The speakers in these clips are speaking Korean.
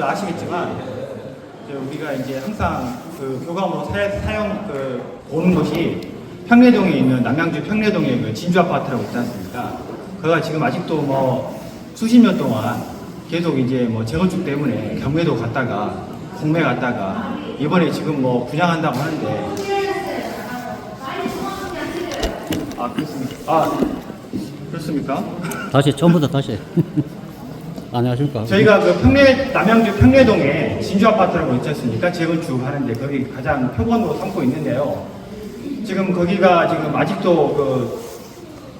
분들 아시겠지만 우리가 이제 항상 그 교감으로 사용 보는 것이 평내동에 있는 남양주 평내동의 그 진주 아파트라고 있지 않습니까? 그가 지금 아직도 뭐 수십 년 동안 계속 이제 뭐 재건축 때문에 경매도 갔다가 공매 갔다가 이번에 지금 뭐 분양한다고 하는데 그렇습니까? 다시 처음부터 다시. 안녕하십니까? 저희가 그 남양주 평내동에 진주 아파트라고 있지 않습니까? 재건축 하는데 거기 가장 표본으로 삼고 있는데요. 지금 거기가 지금 아직도 그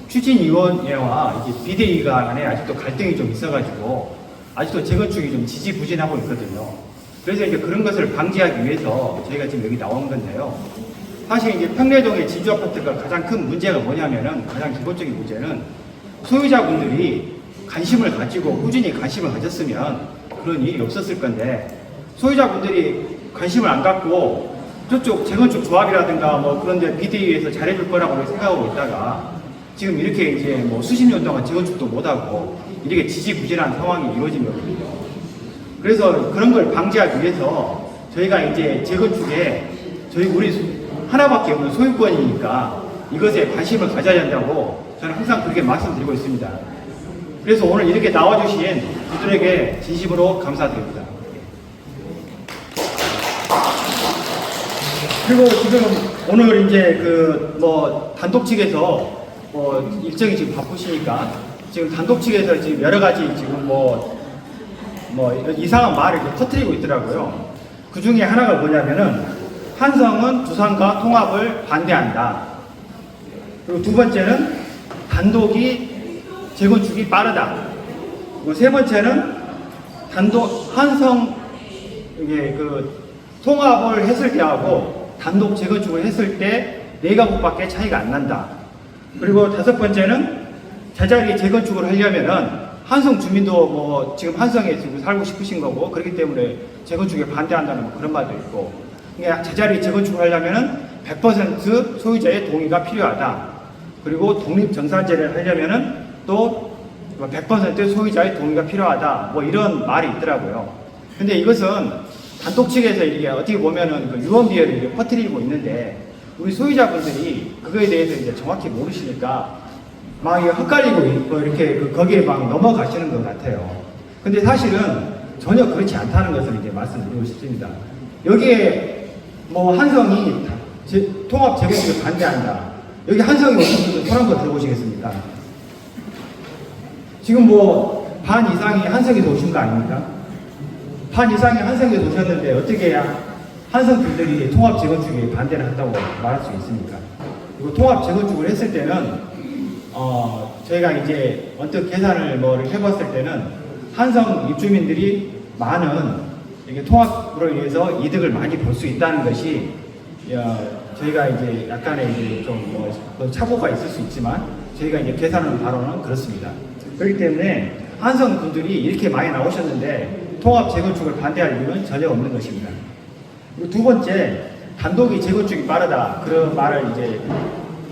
추진위원회와 이제 비대위가 간에 아직도 갈등이 좀 있어가지고 아직도 재건축이 좀 지지부진하고 있거든요. 그래서 이제 그런 것을 방지하기 위해서 저희가 지금 여기 나온 건데요. 사실 이제 평내동의 진주 아파트가 가장 큰 문제가 뭐냐면은 가장 기본적인 문제는 소유자분들이 관심을 가지고 꾸준히 관심을 가졌으면 그런 일이 없었을 건데 소유자분들이 관심을 안 갖고 저쪽 재건축 조합이라든가 뭐 그런데 비대위에서 잘해줄 거라고 생각하고 있다가 지금 이렇게 이제 뭐 수십 년 동안 재건축도 못하고 이렇게 지지부진한 상황이 이루어진 거거든요. 그래서 그런 걸 방지하기 위해서 저희가 이제 재건축에 우리 하나밖에 없는 소유권이니까 이것에 관심을 가져야 한다고 저는 항상 그렇게 말씀드리고 있습니다. 그래서 오늘 이렇게 나와주신 분들에게 진심으로 감사드립니다. 그리고 지금 오늘 이제 그 뭐 단독 측에서 뭐 일정이 지금 바쁘시니까 지금 단독 측에서 지금 여러 가지 지금 뭐 이상한 말을 터뜨리고 있더라고요. 그 중에 하나가 뭐냐면은 한성은 두산과 통합을 반대한다. 그리고 두 번째는 단독이 재건축이 빠르다. 그리고 세 번째는 한성 이게 그 통합을 했을 때하고 단독 재건축을 했을 때 4가구밖에 차이가 안 난다. 그리고 다섯 번째는 제자리 재건축을 하려면은 한성 주민도 뭐 지금 한성에 지금 살고 싶으신 거고 그렇기 때문에 재건축에 반대한다는 뭐 그런 말도 있고 그러니까 제자리 재건축을 하려면은 100% 소유자의 동의가 필요하다. 그리고 독립정산제를 하려면은 또 100% 소유자의 동의가 필요하다. 뭐 이런 말이 있더라고요. 근데 이것은 단독 측에서 이게 어떻게 보면은 그 유언비어를 이렇게 퍼뜨리고 있는데 우리 소유자분들이 그거에 대해서 이제 정확히 모르시니까 막 헛갈리고 뭐 이렇게 거기에 막 넘어가시는 것 같아요. 근데 사실은 전혀 그렇지 않다는 것을 이제 말씀드리고 싶습니다. 여기에 뭐 한성이 통합 재건축을 반대한다. 여기 한성이 오신 분들 손 한번 들어보시겠습니까? 지금 뭐 반 이상이 한성에서 오신 거 아닙니까? 반 이상이 한성에서 오셨는데 어떻게 해야 한성 분들이 통합 재건축에 반대를 한다고 말할 수 있습니까? 그리고 통합 재건축을 했을 때는 저희가 이제 언뜻 계산을 뭐 이렇게 해봤을 때는 한성 입주민들이 많은 이렇게 통합으로 인해서 이득을 많이 볼 수 있다는 것이 저희가 이제 약간의 이제 좀 착오가 있을 수 있지만 저희가 이제 계산을 바로는 그렇습니다. 그렇기 때문에 한성 분들이 이렇게 많이 나오셨는데 통합 재건축을 반대할 이유는 전혀 없는 것입니다. 그리고 두 번째, 단독이 재건축이 빠르다. 그런 말을 이제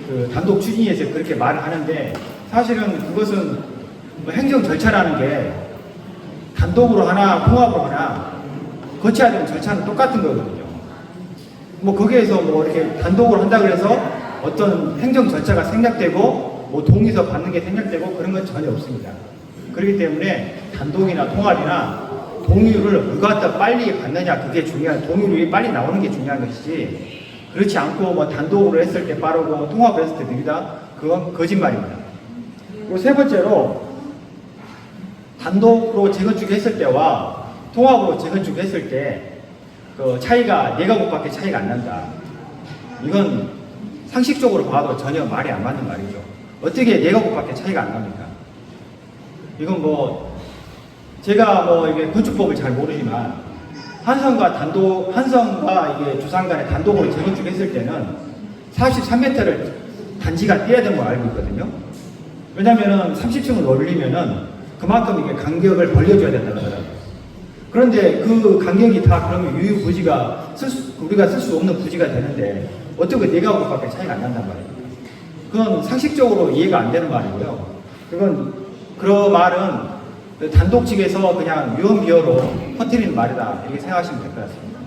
그 단독 추진위에서 그렇게 말을 하는데 사실은 그것은 뭐 행정 절차라는 게 단독으로 하나 통합으로 하나 거쳐야 되는 절차는 똑같은 거거든요. 뭐 거기에서 뭐 이렇게 단독으로 한다 그래서 어떤 행정 절차가 생략되고 뭐 동의서 받는 게 생략되고 그런 건 전혀 없습니다. 그렇기 때문에 단독이나 통합이나 동의율을 누가 더 빨리 받느냐 그게 중요한 동의율이 빨리 나오는 게 중요한 것이지 그렇지 않고 뭐 단독으로 했을 때 빠르고 통합을 했을 때 느리다 그건 거짓말입니다. 그리고 세 번째로 단독으로 재건축했을 때와 통합으로 재건축했을 때 그 차이가 4가구밖에 차이가 안 난다. 이건 상식적으로 봐도 전혀 말이 안 맞는 말이죠. 어떻게 4가구밖에 차이가 안 납니까? 이건 뭐 제가 뭐 이게 건축법을 잘 모르지만 한성과 이게 두산 간에 단독으로 재건축했을 때는 43m를 단지가 떼야 되는 걸 알고 있거든요. 왜냐면은 30층을 올리면은 그만큼 이게 간격을 벌려줘야 된다는 거잖아요. 그런데 그 간격이 다 그러면 유유부지가 우리가 쓸 수 없는 부지가 되는데 어떻게 4가구밖에 차이가 안 난단 말이에요. 그건 상식적으로 이해가 안 되는 말이고요. 그런 말은 그 단독직에서 그냥 유언비어로 퍼뜨리는 말이다 이렇게 생각하시면 될 것 같습니다.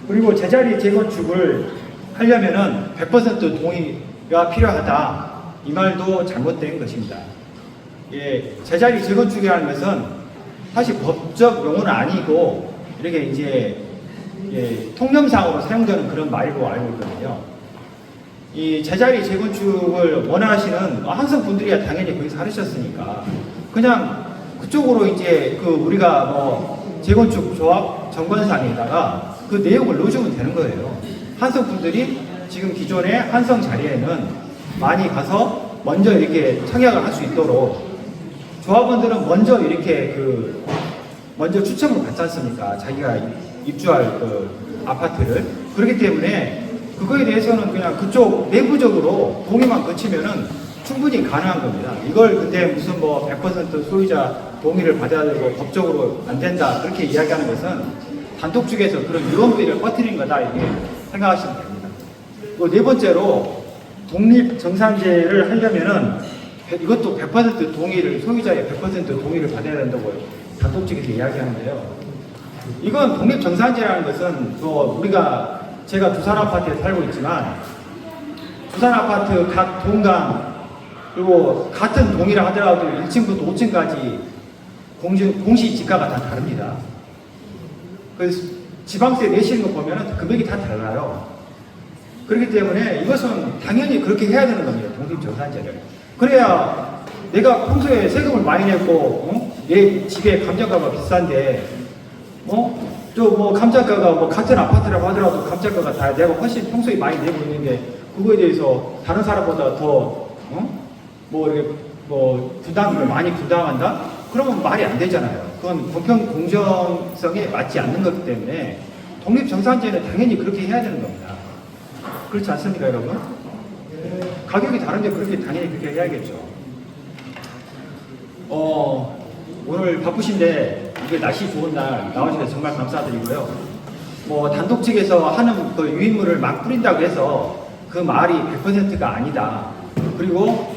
그리고 제자리 재건축을 하려면은 100% 동의가 필요하다 이 말도 잘못된 것입니다. 예, 제자리 재건축이라는 것은 사실 법적 용어는 아니고 이렇게 이제 예, 통념상으로 사용되는 그런 말로 알고 있거든요. 이 제자리 재건축을 원하시는 한성 분들이야 당연히 거기서 하셨으니까 그냥 그쪽으로 이제 그 우리가 뭐 재건축 조합 정관상에다가 그 내용을 넣어주면 되는 거예요. 한성 분들이 지금 기존의 한성 자리에는 많이 가서 먼저 이렇게 청약을 할 수 있도록 조합원들은 먼저 이렇게 먼저 추첨을 받지 않습니까? 자기가 입주할 그 아파트를. 그렇기 때문에 그거에 대해서는 그냥 그쪽 내부적으로 동의만 거치면은 충분히 가능한 겁니다. 이걸 근데 무슨 뭐 100% 소유자 동의를 받아야 되고 법적으로 안 된다 그렇게 이야기하는 것은 단독주에서 그런 유언비어를 퍼뜨리는 거다 이렇게 생각하시면 됩니다. 그리고 네 번째로 독립정산제를 하려면은 이것도 100% 동의를 소유자의 100% 동의를 받아야 된다고 단독주에서 이야기하는데요. 이건 독립정산제라는 것은 제가 두산 아파트에 살고 있지만 두산 아파트 각 동강 그리고 같은 동이라 하더라도 1층부터 5층까지 공시 지가가 다 다릅니다. 그래서 지방세 내시는 거 보면 금액이 다 달라요. 그렇기 때문에 이것은 당연히 그렇게 해야 되는 겁니다. 독립정산제를. 그래야 내가 평소에 세금을 많이 냈고 내 집에 감정가가 비싼데 감정가가 같은 아파트라고 하더라도 감정가가 다 내가 훨씬 평소에 많이 내고 있는데 그거에 대해서 다른 사람보다 더 이렇게 부담을 많이 부담한다? 그러면 말이 안 되잖아요. 그건 공평 공정성에 맞지 않는 거기 때문에 독립정산제는 당연히 그렇게 해야 되는 겁니다. 그렇지 않습니까, 여러분? 가격이 다른데 당연히 그렇게 해야겠죠. 오늘 바쁘신데 이게 날씨 좋은 날 나오셔서 정말 감사드리고요. 단독직에서 하는 그 유인물을 막 뿌린다고 해서 그 말이 100%가 아니다. 그리고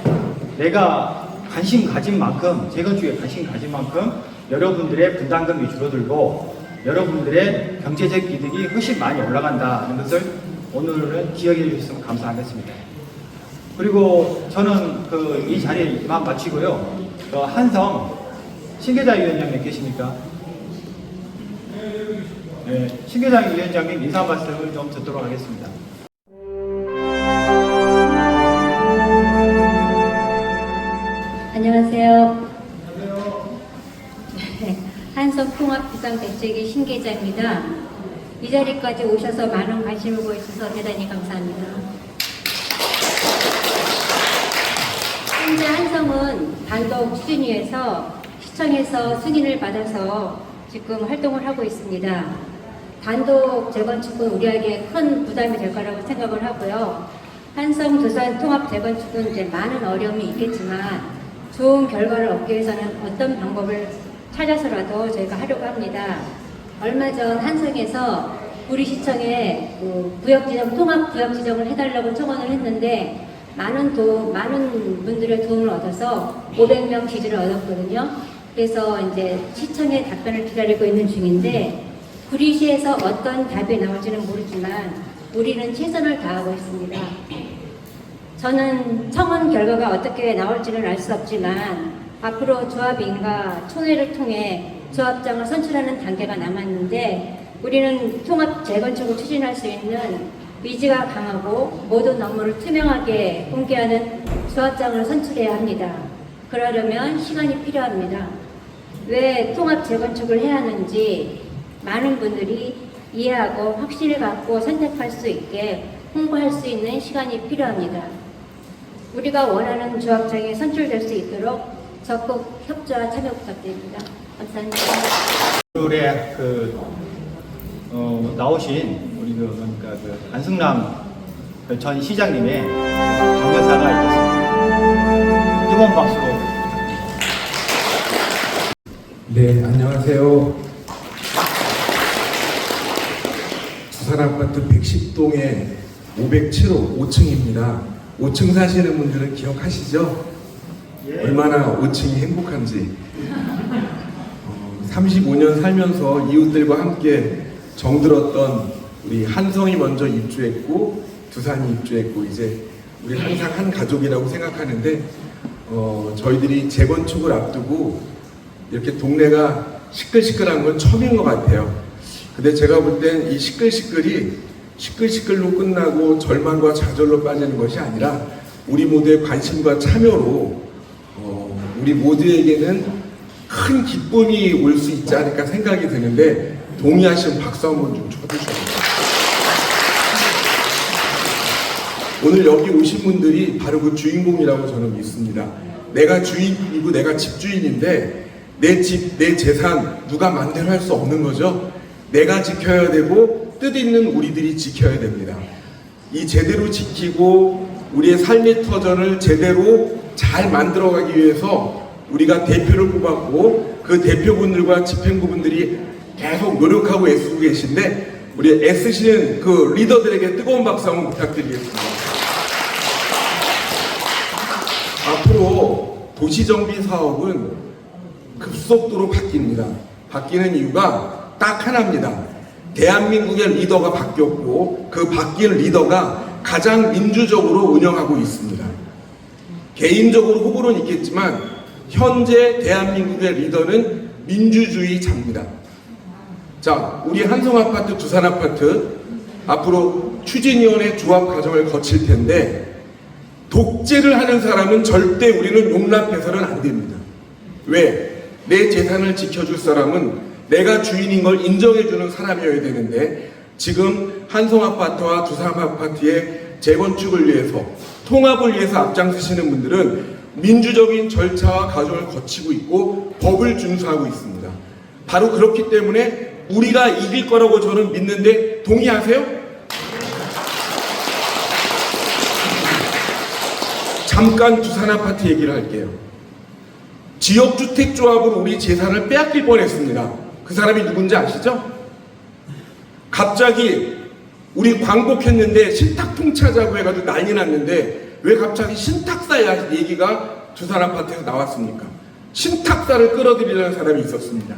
내가 관심 가진 만큼, 재건축에 관심 가진 만큼 여러분들의 분담금이 줄어들고 여러분들의 경제적 이득이 훨씬 많이 올라간다는 것을 오늘은 기억해 주셨으면 감사하겠습니다. 그리고 저는 이 자리에 이만 마치고요. 한성 신계자 위원장님 계십니까? 네, 신계자 위원장님 인사 말씀을 좀 듣도록 하겠습니다. 안녕하세요. 한성 통합비상대책위 신계자입니다. 이 자리까지 오셔서 많은 관심을 보여주셔서 대단히 감사합니다. 현재 한성은 단독 추진위에서 시청에서 승인을 받아서 지금 활동을 하고 있습니다. 단독 재건축은 우리에게 큰 부담이 될 거라고 생각을 하고요. 한성 두산 통합 재건축은 이제 많은 어려움이 있겠지만 좋은 결과를 얻기 위해서는 어떤 방법을 찾아서라도 저희가 하려고 합니다. 얼마 전 한성에서 우리 시청에 구역지정, 통합구역지정을 해달라고 청원을 했는데 많은 분들의 도움을 얻어서 500명 지지를 얻었거든요. 그래서 이제 시청의 답변을 기다리고 있는 중인데 구리시에서 어떤 답이 나올지는 모르지만 우리는 최선을 다하고 있습니다. 저는 청원 결과가 어떻게 나올지는 알 수 없지만 앞으로 조합인과 총회를 통해 조합장을 선출하는 단계가 남았는데 우리는 통합 재건축을 추진할 수 있는 의지가 강하고 모든 업무를 투명하게 공개하는 조합장을 선출해야 합니다. 그러려면 시간이 필요합니다. 왜 통합 재건축을 해야 하는지 많은 분들이 이해하고 확신을 갖고 선택할 수 있게 홍보할 수 있는 시간이 필요합니다. 우리가 원하는 조합장이 선출될 수 있도록 적극 협조와 참여 부탁드립니다. 감사합니다. 오늘에 나오신 우리 안승남 전 시장님의 경력사가 있겠습니다. 뜨거운 박수로. 네, 안녕하세요. 두산 아파트 110동의 507호 5층입니다. 5층 사시는 분들은 기억하시죠? 예. 얼마나 5층이 행복한지. 35년 살면서 이웃들과 함께 정들었던 우리 한성이 먼저 입주했고 두산이 입주했고 이제 우리 항상 한 가족이라고 생각하는데 저희들이 재건축을 앞두고 이렇게 동네가 시끌시끌한 건 처음인 것 같아요. 근데 제가 볼 땐 이 시끌시끌로 끝나고 절망과 좌절로 빠지는 것이 아니라 우리 모두의 관심과 참여로 우리 모두에게는 큰 기쁨이 올 수 있지 않을까 생각이 드는데 동의하시면 박수 한번 좀 쳐주셔야 돼요. 오늘 여기 오신 분들이 바로 그 주인공이라고 저는 믿습니다. 내가 주인이고 내가 집주인인데 내 집, 내 재산 누가 마음대로 할 수 없는 거죠. 내가 지켜야 되고 뜻있는 우리들이 지켜야 됩니다. 이 제대로 지키고 우리의 삶의 터전을 제대로 잘 만들어가기 위해서 우리가 대표를 뽑았고 그 대표분들과 집행부분들이 계속 노력하고 애쓰고 계신데 우리 애쓰시는 그 리더들에게 뜨거운 박수 한번 부탁드리겠습니다. 앞으로 도시정비 사업은 급속도로 바뀝니다. 바뀌는 이유가 딱 하나입니다. 대한민국의 리더가 바뀌었고 그 바뀐 리더가 가장 민주적으로 운영하고 있습니다. 개인적으로 후보는 있겠지만 현재 대한민국의 리더는 민주주의자입니다. 자, 우리 한성아파트, 두산아파트 앞으로 추진위원회 조합 과정을 거칠 텐데 독재를 하는 사람은 절대 우리는 용납해서는 안 됩니다. 왜? 내 재산을 지켜줄 사람은 내가 주인인 걸 인정해주는 사람이어야 되는데 지금 한성아파트와 두산아파트의 재건축을 위해서 통합을 위해서 앞장서시는 분들은 민주적인 절차와 과정을 거치고 있고 법을 준수하고 있습니다. 바로 그렇기 때문에 우리가 이길 거라고 저는 믿는데 동의하세요? 잠깐 두산아파트 얘기를 할게요. 지역주택조합으로 우리 재산을 빼앗길 뻔했습니다. 그 사람이 누군지 아시죠? 갑자기 우리 광복했는데 신탁통 차자고 해가지고 난리 났는데 왜 갑자기 신탁사 얘기가 두산아파트에서 나왔습니까? 신탁사를 끌어들이려는 사람이 있었습니다.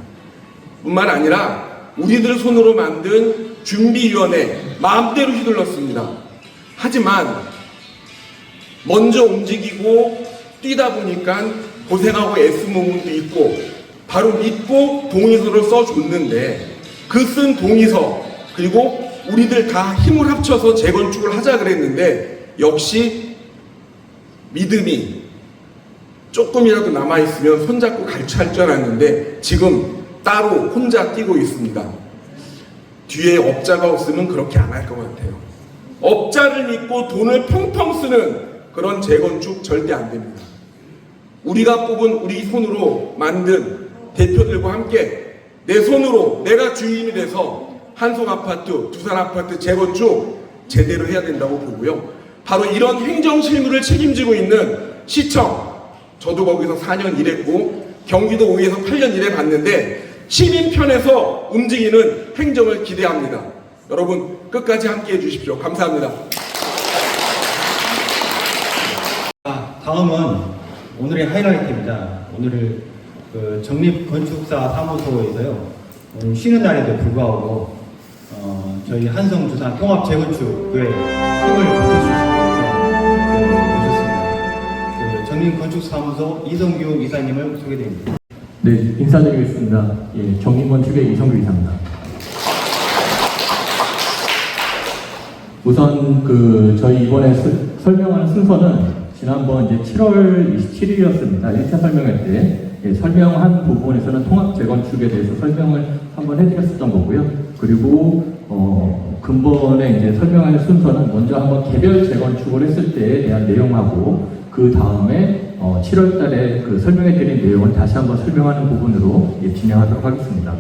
뿐만 아니라 우리들 손으로 만든 준비위원회 마음대로 휘둘렀습니다. 하지만 먼저 움직이고 뛰다 보니까 고생하고 애쓴 부분도 있고 바로 믿고 동의서를 써줬는데 그 쓴 동의서 그리고 우리들 다 힘을 합쳐서 재건축을 하자 그랬는데 역시 믿음이 조금이라도 남아있으면 손잡고 갈취할 줄 알았는데 지금 따로 혼자 뛰고 있습니다. 뒤에 업자가 없으면 그렇게 안 할 것 같아요. 업자를 믿고 돈을 펑펑 쓰는 그런 재건축 절대 안 됩니다. 우리가 뽑은 우리 손으로 만든 대표들과 함께 내 손으로 내가 주인이 돼서 한성아파트, 두산아파트 재건축 제대로 해야 된다고 보고요. 바로 이런 행정 실무를 책임지고 있는 시청, 저도 거기서 4년 일했고 경기도 5에서 8년 일해봤는데 시민 편에서 움직이는 행정을 기대합니다. 여러분 끝까지 함께 해주십시오. 감사합니다. 다음은 오늘의 하이라이트입니다. 오늘 그 정립건축사 사무소에서요. 오늘 쉬는 날에도 불구하고 저희 한성 두산 통합 재건축에 힘을 보태주시기 위해서 모셨습니다. 그 정립건축사무소 이성규 이사님을 소개드립니다. 네, 인사드리겠습니다. 예, 정립건축의 이성규 이사입니다. 우선 저희 이번에 설명하는 순서는 지난번 이제 7월 27일이었습니다. 1차 설명회 때 설명한 부분에서는 통합 재건축에 대해서 설명을 한번 해드렸었던 거고요. 그리고 근본에 이제 설명하는 순서는 먼저 한번 개별 재건축을 했을 때에 대한 내용하고 그 다음에 7월 달에 그 설명해드린 내용을 다시 한번 설명하는 부분으로 진행하도록 하겠습니다.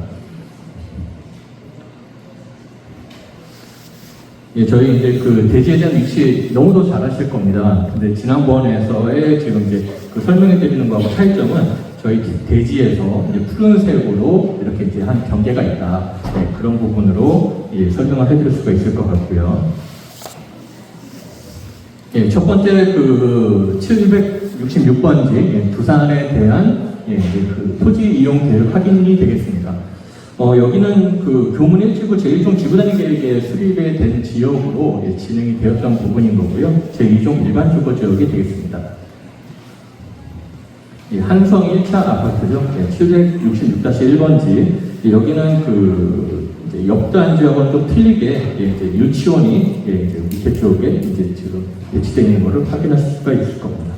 예, 저희 이제 그 대지에 대한 위치 너무도 잘 아실 겁니다. 근데 지난번에서의 지금 이제 그 설명해 드리는 거하고 차이점은 저희 대지에서 이제 푸른색으로 이렇게 이제 한 경계가 있다. 네, 그런 부분으로 설명을 해 드릴 수가 있을 것 같고요. 예, 첫 번째 그 766번지 두산에 대한 예, 이제 그 토지 이용 계획 확인이 되겠습니다. 여기는 그 교문 1지구 제1종 지구단위 계획에 수립이 된 지역으로 예, 진행이 되었던 부분인 거고요. 제2종 일반 주거 지역이 되겠습니다. 예, 한성 1차 아파트죠. 예, 766-1번지. 예, 여기는 그 이제 옆단 지역은 좀 틀리게 예, 이제 유치원이 예, 이제 밑에 쪽에 이제 지금 배치되어 있는 것을 확인하실 수가 있을 겁니다.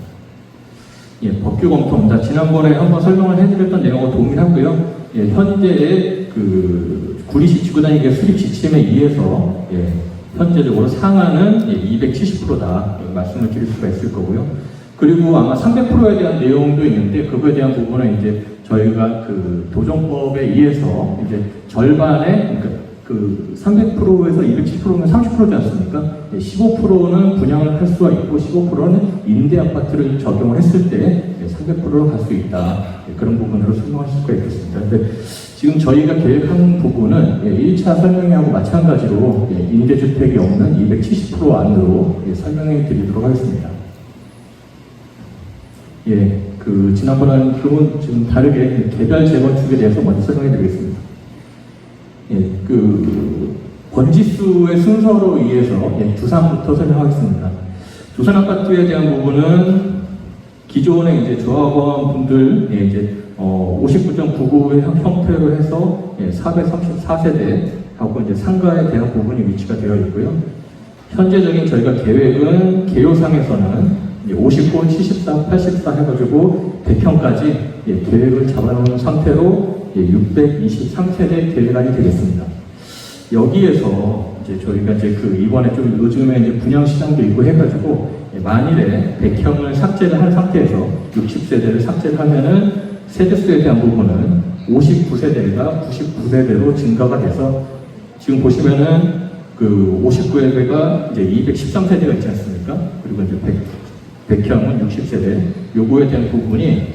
예, 법규 검토입니다. 지난번에 한번 설명을 해드렸던 내용과 동일하고요. 예, 현재의 그 구리시 지구단위 계획 수립 지침에 의해서 예, 현재적으로 상한은 예, 270%다 말씀을 드릴 수가 있을 거고요. 그리고 아마 300%에 대한 내용도 있는데 그거에 대한 부분은 이제 저희가 그 도정법에 의해서 이제 절반의 그러니까 그 300%에서 270%면 30%지 않습니까? 15%는 분양을 할 수가 있고 15%는 임대 아파트를 적용을 했을 때 300%로 갈 수 있다. 그런 부분으로 설명할 수가 있겠습니다. 근데 지금 저희가 계획한 부분은 1차 설명회하고 마찬가지로 임대주택이 없는 270% 안으로 설명해 드리도록 하겠습니다. 예, 그 지난번에는 그건 지금 다르게 개별 재건축에 대해서 먼저 설명해 드리겠습니다. 예, 그 번지수의 순서로 의해서 두산부터 설명하겠습니다. 두산 아파트에 대한 부분은 기존에 이제 조합원 분들 이제 59.99의 형태로 해서 434세대 하고 이제 상가에 대한 부분이 위치가 되어 있고요. 현재적인 저희가 계획은 개요상에서는 59, 74, 84 해가지고 100평까지 계획을 잡아놓은 상태로 623세대 계획안이 되겠습니다. 여기에서 이제 저희가 이제 그 이번에 좀 요즘에 이제 분양 시장도 있고 해가지고 만일에 100평을 삭제를 한 상태에서 60세대를 삭제를 하면은 세대수에 대한 부분은 59세대가 99세대로 증가가 돼서 지금 보시면은 그 59세대가 이제 213세대가 있지 않습니까? 그리고 이제 100평은 60세대. 요거에 대한 부분이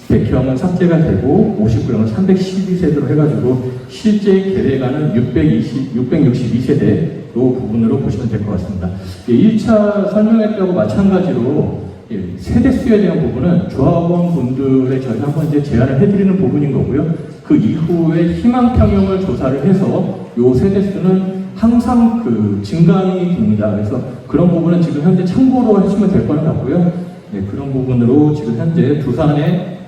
100평은 삭제가 되고 59평은 312세대로 해가지고 실제 계획안은 662세대로 부분으로 보시면 될 것 같습니다. 1차 설명회 때하고 마찬가지로 세대수에 대한 부분은 조합원 분들의 저희가 한번 이제 제안을 해드리는 부분인 거고요. 그 이후에 희망 평형을 조사를 해서 요 세대수는 항상 그 증감이 됩니다. 그래서 그런 부분은 지금 현재 참고로 하시면 될 것 같고요. 그런 부분으로 지금 현재 두산의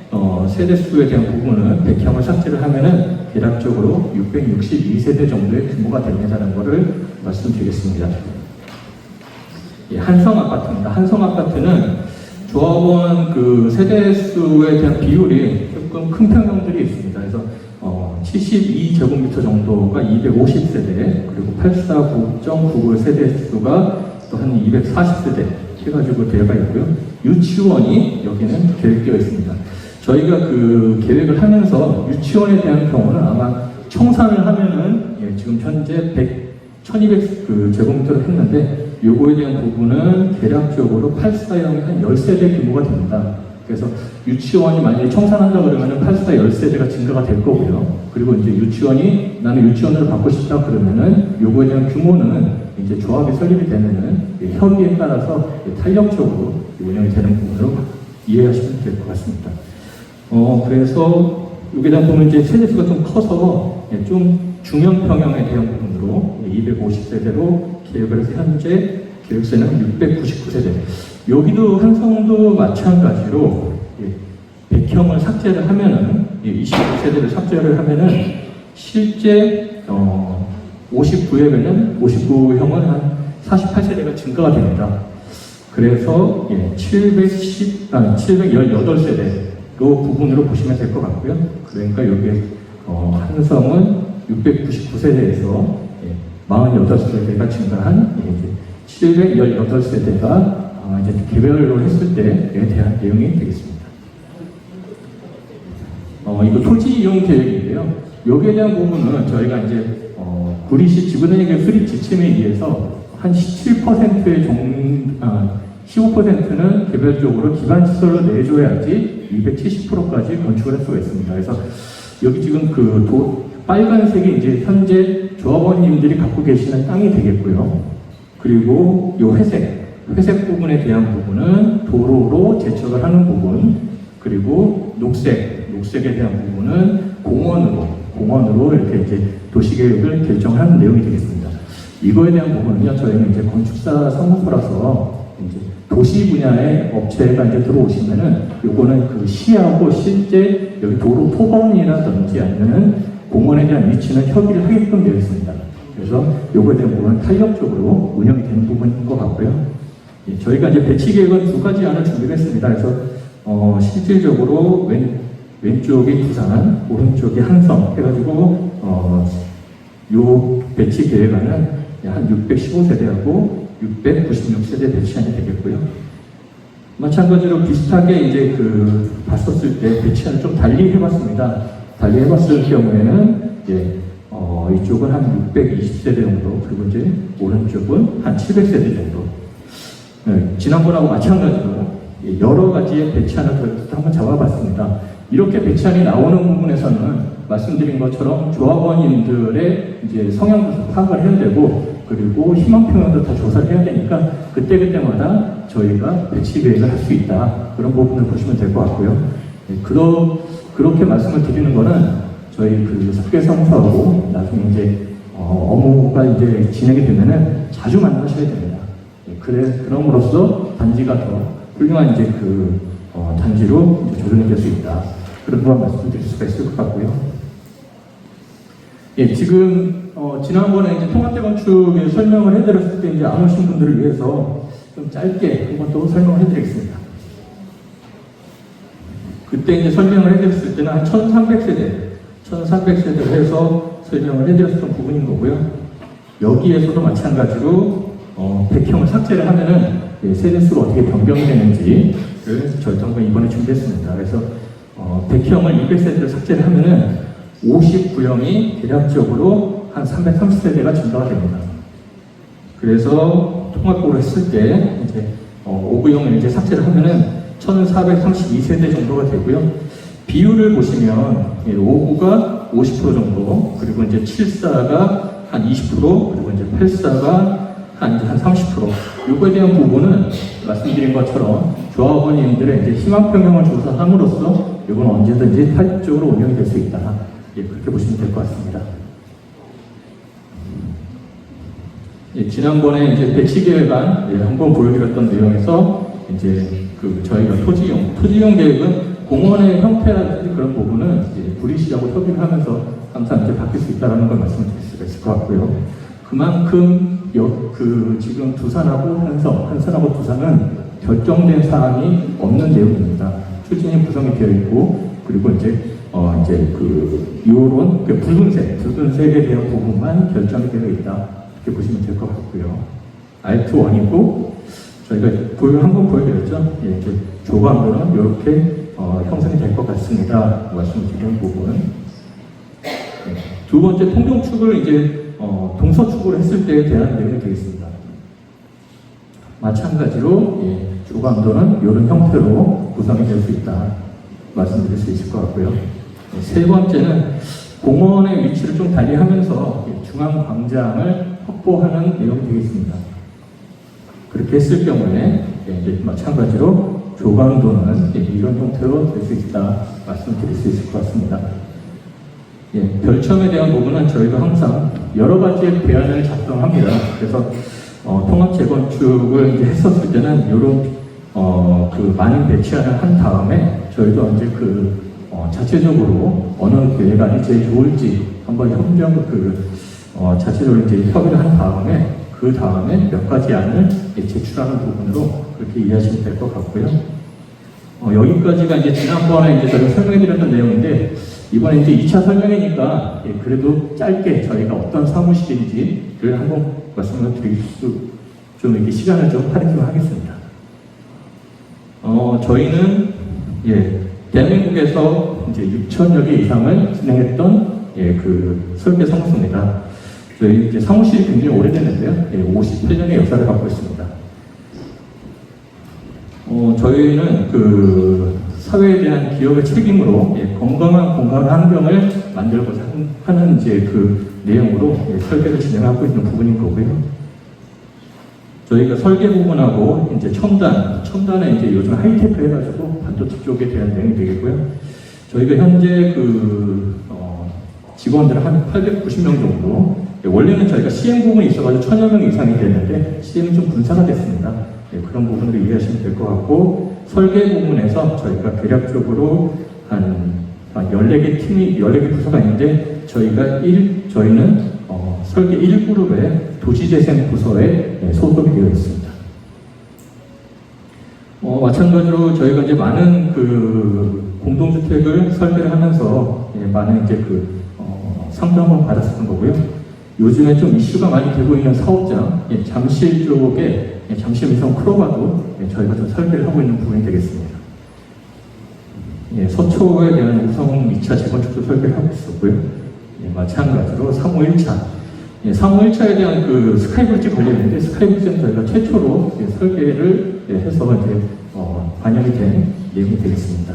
세대수에 대한 부분은 100형을 삭제를 하면은 대략적으로 662세대 정도의 규모가 된다는 것을 말씀드리겠습니다. 한성 아파트입니다. 한성 아파트는 조합원 그 세대수에 대한 비율이 조금 큰 평형들이 있습니다. 그래서 72제곱미터 정도가 250세대, 그리고 849.99 세대수가 또 한 240세대 해가지고 되어가 있고요. 유치원이 여기는 계획되어 있습니다. 저희가 그 계획을 하면서 유치원에 대한 경우는 아마 청산을 하면은 지금 현재 1200 그 제곱미터를 했는데 요거에 대한 부분은 대략적으로 840이 한 10세대 규모가 됩니다. 그래서 유치원이 만약에 청산한다 그러면은 84 10세대가 증가가 될 거고요. 그리고 이제 유치원이 나는 유치원으로 받고 싶다 그러면은 요거에 대한 규모는 이제 조합이 설립이 되면은 협의에 따라서 탄력적으로 운영이 되는 부분으로 이해하시면 될 것 같습니다. 그래서 여기에 대한 부분 이제 세대수가 좀 커서 좀 중형 평형에 대한 부분으로 250세대로 계획을 해서 현재 계획세는 699세대. 여기도 한성도 마찬가지로 100형을 삭제를 하면은 29세대를 삭제를 하면은 실제 59회면은 59형은 한 48세대가 증가가 됩니다. 그래서 718세대 요 부분으로 보시면 될 것 같고요. 그러니까 여기 한성은 699세대에서 48세대가 증가한 718세대가 이제 개별로 했을 때에 대한 내용이 되겠습니다. 이거 토지 이용 계획인데요. 여기에 대한 부분은 저희가 이제 구리시 지구단위 계획 수립 지침에 의해서 한 17%의 15%는 개별적으로 기반 시설로 내줘야지 270%까지 건축을 할 수가 있습니다. 그래서 여기 지금 그 빨간색이 이제 현재 조합원님들이 갖고 계시는 땅이 되겠고요. 그리고 요 회색 부분에 대한 부분은 도로로 제척을 하는 부분, 그리고 녹색에 대한 부분은 공원으로 이렇게 이제 도시계획을 결정하는 내용이 되겠습니다. 이거에 대한 부분은요, 저희는 이제 건축사 사무소라서 이제 도시 분야의 업체가 이제 들어오시면은 요거는 그 시하고 실제 여기 도로 토건이라든지 아니면은 공원에 대한 위치는 협의를 하게끔 되어 있습니다. 그래서 요거에 대한 부분은 탄력적으로 운영이 되는 부분인 것 같고요. 예, 저희가 이제 배치 계획은 2가지 안을 준비를 했습니다. 그래서 실질적으로 왼쪽이 부산, 오른쪽이 한성 해가지고 요 배치 계획안은 한 615세대하고 696세대 배치안이 되겠고요. 마찬가지로 비슷하게 이제 봤었을 때 배치안을 좀 달리 해봤습니다. 달리 해봤을 경우에는 이쪽은 한 620세대 정도, 그리고 이제 오른쪽은 한 700세대 정도. 지난번하고 마찬가지로 여러 가지의 배치안을 한번 잡아봤습니다. 이렇게 배치안이 나오는 부분에서는 말씀드린 것처럼 조합원님들의 이제 성향도 파악을 해야 되고, 그리고 희망 표현도 다 조사를 해야 되니까 그때마다 저희가 배치 계획을 할 수 있다, 그런 부분을 보시면 될 것 같고요. 그렇게 말씀을 드리는 거는 저희 설계사무소하고 나중에 이제 업무가 이제 진행이 되면은 자주 만나셔야 됩니다. 그럼으로써 단지가 더 훌륭한 이제 단지로 이제 조정이 될 수 있다, 그런 부분 말씀드릴 수가 있을 것 같고요. 예, 지금 지난번에 이제 통합재건축에 설명을 해드렸을 때 이제 안 오신 분들을 위해서 좀 짧게 한번 또 설명을 해드리겠습니다. 그때 이제 설명을 해드렸을 때는 한 1300세대를 해서 설명을 해드렸던 부분인 거고요. 여기에서도 마찬가지로 백형을 삭제를 하면은 세대수가 어떻게 변경이 되는지를 저희도 한번 이번에 준비했습니다. 그래서 백형을 200세대를 삭제를 하면은 59형이 대략적으로 한 330세대가 증가가 됩니다. 그래서 통합적으로 했을 때 이제 5구형을 이제 삭제를 하면은 1432세대 정도가 되고요. 비율을 보시면 5구가 50% 정도, 그리고 이제 74가 한 20%, 그리고 이제 84가 한 30%. 요거에 대한 부분은 말씀드린 것처럼 조합원님들의 이제 희망 평형을 조사함으로써 이건 언제든지 탄력적으로 운영이 될 수 있다. 예, 그렇게 보시면 될 것 같습니다. 예, 지난번에 이제 배치 계획안 한번 보여드렸던 내용에서 이제 저희가 토지용 계획은 공원의 형태라든지 그런 부분은 이제 구리시하고 협의를 하면서 항상 이제 바뀔 수 있다는 걸 말씀드릴 수가 있을 것 같고요. 그만큼 지금 두산하고 한산하고 두산은 결정된 사항이 없는 내용입니다. 추진이 구성이 되어 있고, 그리고 이제 요런 붉은색에 대한 부분만 결정이 되어 있다, 이렇게 보시면 될 것 같고요. R2-1이고 저희가 한번 보여드렸죠. 예, 조감도는 이렇게 형성이 될 것 같습니다, 말씀을 드리는 부분. 두 번째 통정축을 이제 동서축으로 했을 때에 대한 내용이 되겠습니다. 마찬가지로 조감도는 이런 형태로 구성이 될 수 있다, 말씀드릴 수 있을 것 같고요. 세 번째는 공원의 위치를 좀 달리하면서 중앙 광장을 확보하는 내용이 되겠습니다. 그렇게 했을 경우에 마찬가지로 조감도는 이런 형태로 될 수 있다, 말씀드릴 수 있을 것 같습니다. 별첨에 대한 부분은 저희가 항상 여러 가지의 대안을 작성합니다. 그래서 통합 재건축을 이제 했었을 때는 이런 많은 배치안을 한 다음에 저희도 이제 자체적으로 어느 계획안이 제일 좋을지 한번 자체적으로 이제 협의를 한 다음에 그 다음에 몇 가지 안을 제출하는 부분으로 그렇게 이해하시면 될 것 같고요. 여기까지가 이제 지난번에 이제 저희가 설명해드렸던 내용인데, 이번에 이제 2차 설명이니까 그래도 짧게 저희가 어떤 사무실인지를 한번 말씀을 드릴 좀 이렇게 시간을 좀 할애를 하겠습니다. 저희는 대한민국에서 이제 6,000여 개 이상을 진행했던 설계 사무소입니다. 저희 이제 사무실이 굉장히 오래됐는데요. 58년의 역사를 갖고 있습니다. 저희는 사회에 대한 기업의 책임으로 건강한 공간 환경을 만들고자 하는 이제 내용으로 설계를 진행하고 있는 부분인 거고요. 저희가 설계 부분하고 이제 첨단에 이제 요즘 하이테크 해가지고 반도체 쪽에 대한 내용이 되겠고요. 저희가 현재 직원들 한 890명 정도. 원래는 저희가 CM 부분이 있어가지고 1000여 명 이상이 됐는데 CM은 좀 분산화 됐습니다. 그런 부분으로 이해하시면 될 것 같고, 설계 부분에서 저희가 대략적으로 한 14개 팀이, 14개 부서가 있는데, 저희는 설계 1그룹의 도시재생 부서에 소속이 되어 있습니다. 마찬가지로 저희가 이제 많은 공동주택을 설계를 하면서 많은 이제 상담을 받았었던 거고요. 요즘에 좀 이슈가 많이 되고 있는 사업장, 잠실 쪽에 잠실 위성 크로바도 저희가 좀 설계를 하고 있는 부분이 되겠습니다. 서초에 대한 우성 2차 재건축도 설계를 하고 있었고요. 마찬가지로 3호 1차. 3호 1차에 대한 스카이브리지 걸려있는데, 스카이브리지는 저희가 최초로 설계를 해서 이제 반영이 된 내용이 되겠습니다.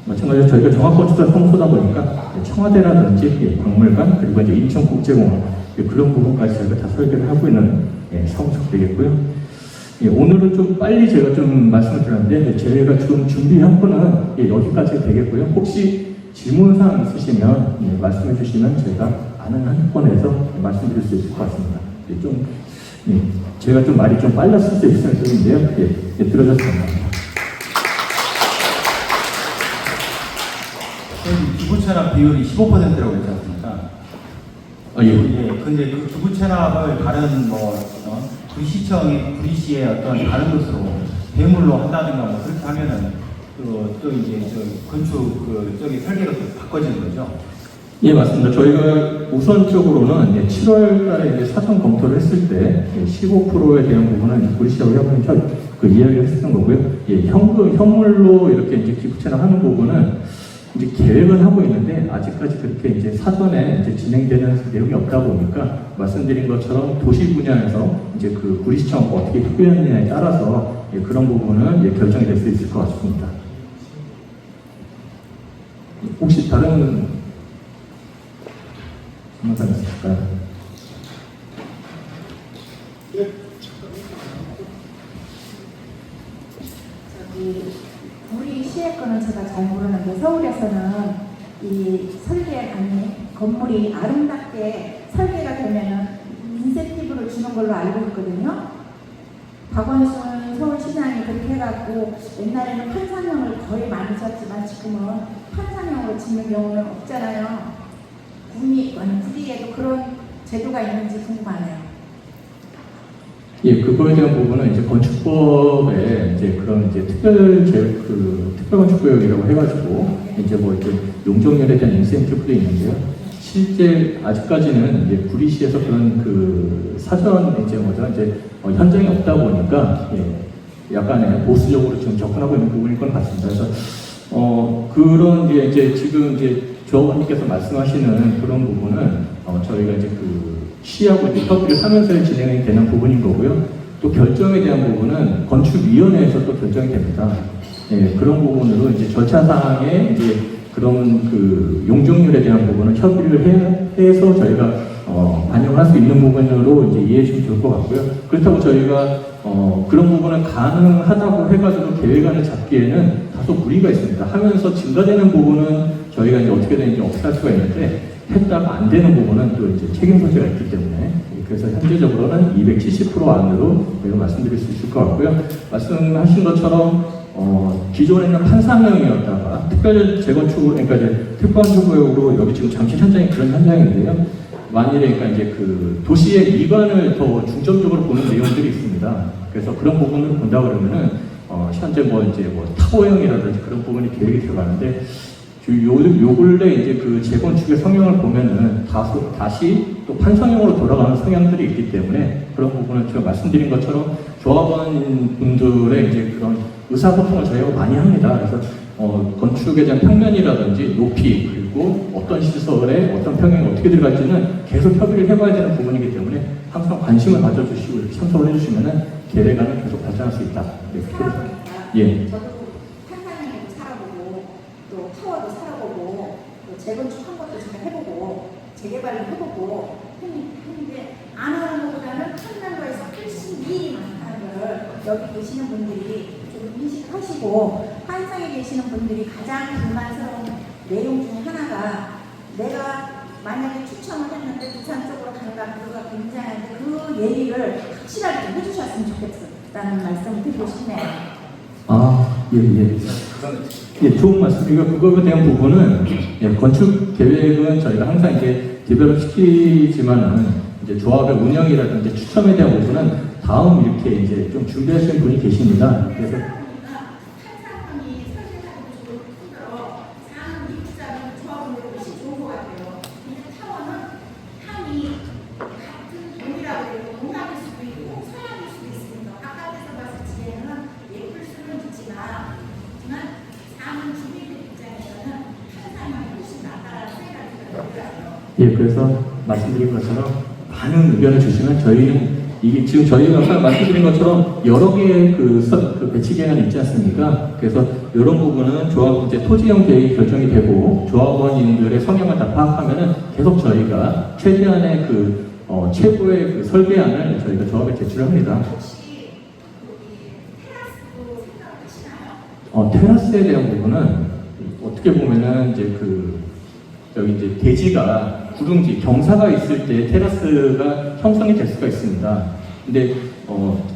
마찬가지로 저희가 종합건축사 성소다 보니까 청와대라든지 박물관, 그리고 이제 인천국제공원, 그런 부분까지 저희가 다 설계를 하고 있는 사무소가 되겠고요. 오늘은 좀 빨리 제가 좀 말씀을 드렸는데, 저희가 좀 준비한 거는 여기까지 되겠고요. 혹시 질문사항 있으시면 말씀해 주시면 저희가 아는 한권에서 말씀드릴 수 있을 것 같습니다. 제가 좀 말이 좀 빨랐을 수 있는데요. 들어주셔서 감사합니다. 기부 체납 비율이 15%라고 했지 않습니까? 근데 그 기부 체납을 다른 구리시의 어떤 다른 것으로 대물로 한다든가 그렇게 하면은 또 이제 건축 설계가 바꿔지는 거죠. 예, 맞습니다. 저희가 우선적으로는 7월 달에 이제 사전 검토를 했을 때 15%에 대한 부분은 구리시하고 협의를 이야기를 했었던 거고요. 현물로 이렇게 이제 기부 체납하는 부분은 이제 계획은 하고 있는데, 아직까지 그렇게 이제 사전에 이제 진행되는 내용이 없다 보니까, 말씀드린 것처럼 도시 분야에서 이제 구리시청 어떻게 협의하느냐에 따라서 그런 부분은 결정이 될 수 있을 것 같습니다. 혹시 다른 질문사항 있을까요? 우리 시의 거는 제가 잘 모르는데, 서울에서는 이 설계안이 건물이 아름답게 설계가 되면은 인센티브를 주는 걸로 알고 있거든요. 박원순 서울시장이 그렇게 해갖고 옛날에는 판상형을 거의 많이 졌지만 지금은 판상형으로 짓는 경우는 없잖아요. 구리에도 그런 제도가 있는지 궁금하네요. 그거에 대한 부분은 이제 건축법에 그런 특별건축구역이라고 해가지고 이제 용적률에 대한 인센티브도 있는데요. 실제 아직까지는 구리시에서 그런 사전 현장이 없다 보니까 약간의 보수적으로 지금 접근하고 있는 부분일 것 같습니다. 그래서 그런 이제 지금 조합원님께서 말씀하시는 그런 부분은 저희가 이제 시하고 협의를 하면서 진행이 되는 부분인 거고요. 또 결정에 대한 부분은 건축위원회에서 또 결정이 됩니다. 그런 부분으로 이제 절차상에 그런 용적률에 대한 부분은 협의를 해서 저희가 반영할 수 있는 부분으로 이해해 주시면 좋을 것 같고요. 그렇다고 저희가 그런 부분은 가능하다고 해가지고 계획안을 잡기에는 다소 무리가 있습니다. 하면서 증가되는 부분은 저희가 이제 어떻게든지 없앨 수가 있는데, 했다가 안 되는 부분은 또 이제 책임 소재가 있기 때문에, 그래서 현재적으로는 270% 안으로 저희가 말씀드릴 수 있을 것 같고요. 말씀하신 것처럼 기존에는 판상형이었다가 특별 재건축, 그러니까 특별건축구역으로 여기 지금 잠실 현장이 그런 현장인데요. 만일에 이제 도시의 미관을 더 중점적으로 보는 내용들이 있습니다. 그래서 그런 부분을 본다 그러면은 현재 타워형이라든지 그런 부분이 계획이 들어가는데, 요 근래 이제 재건축의 성향을 보면은 다시 또 판상형으로 돌아가는 성향들이 있기 때문에, 그런 부분은 제가 말씀드린 것처럼 조합원 분들의 이제 그런 의사소통을 저희가 많이 합니다. 그래서 건축에 대한 평면이라든지 높이, 그리고 어떤 시설에 어떤 평형이 어떻게 들어갈지는 계속 협의를 해봐야 되는 부분이기 때문에 항상 관심을 가져주시고 이렇게 참석을 해주시면은 계획안은 계속 발전할 수 있다. 저도 판상형에도 살아보고 또 타워도 살아보고 또 재건축한 것도 제가 해보고 재개발도 해보고 했는데, 안 하는 것보다는 판단과에서 훨씬 이익이 많아요. 여기 계시는 분들이 좀 인식하시고 한상에 계시는 분들이 가장 불만스러운 내용 중에 하나가 내가 만약에 추천을 했는데 부산 쪽으로 간다 그거가 굉장한데 그 얘기를 확실하게 좀 해주셨으면 좋겠다는 말씀을 드리고 싶네요. 좋은 말씀이고 그거에 대한 부분은 건축 계획은 저희가 항상 이제 디벨롭 시키지만은 이제 조합의 운영이라든지 추첨에 대한 부분은 다음 이렇게 이제 좀 준비하시는 분이 계십니다. 그래서 그래서 말씀드린 것처럼 많은 의견을 주시면 저희는 이게 지금 저희가 아까 말씀드린 것처럼 여러 개의 그 배치 계획안이 있지 않습니까? 그래서 이런 부분은 조합 이제 토지형 계획이 결정이 되고 조합원님들의 성향을 다 파악하면은 계속 저희가 최대한의 최고의 그 설계안을 저희가 조합에 제출합니다. 테라스에 대한 부분은 어떻게 보면은 이제 여기 이제 대지가 구릉지 경사가 있을 때 테라스가 형성이 될 수가 있습니다. 근데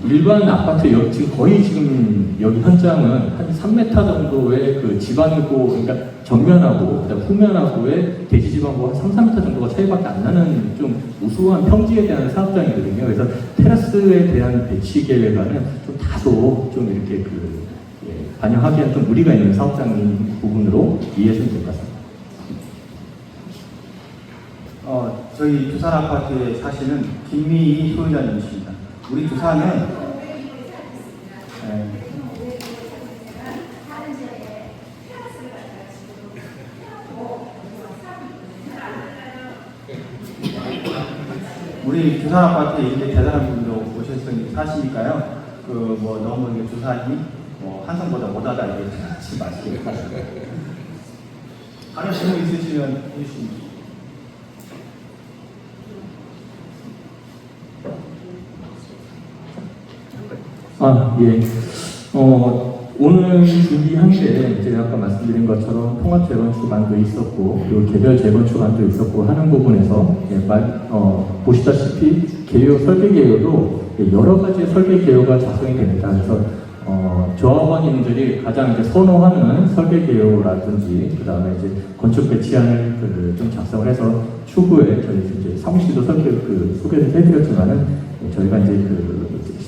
일반 아파트 지금 여기 현장은 한 3m 정도의 그 지방이고 그러니까 정면하고 그다음 후면하고의 대지 지방하고 한 3m 정도가 차이밖에 안 나는 좀 우수한 평지에 대한 사업장이거든요. 그래서 테라스에 대한 배치 계획안은 좀 다소 좀 이렇게 반영하기엔 좀 무리가 있는 사업장인 부분으로 이해하시면 될 것 같습니다. 저희 두산 아파트에 사시는 김미희 소유자님이십니다. 우리 두산은 우리 두산 아파트에 이렇게 대단한 분도 오셨으니 사시니까요. 너무 이게 두산이 한성보다 못하다 이렇게 하지 마시길 바랍니다. 다른 질문 있으시면 해주십니다. 오늘 준비한 게 제가 아까 말씀드린 것처럼 통합 재건축안도 있었고 그리고 개별 재건축안도 있었고 하는 부분에서 보시다시피 설계 개요도 여러 가지의 설계 개요가 작성이 됩니다. 그래서 조합원님들이 가장 이제 선호하는 설계 개요라든지 그 다음에 이제 건축 배치안을 좀 작성을 해서 추후에 저희 이제 사무실도 소개를 해드렸지만은 저희가 이제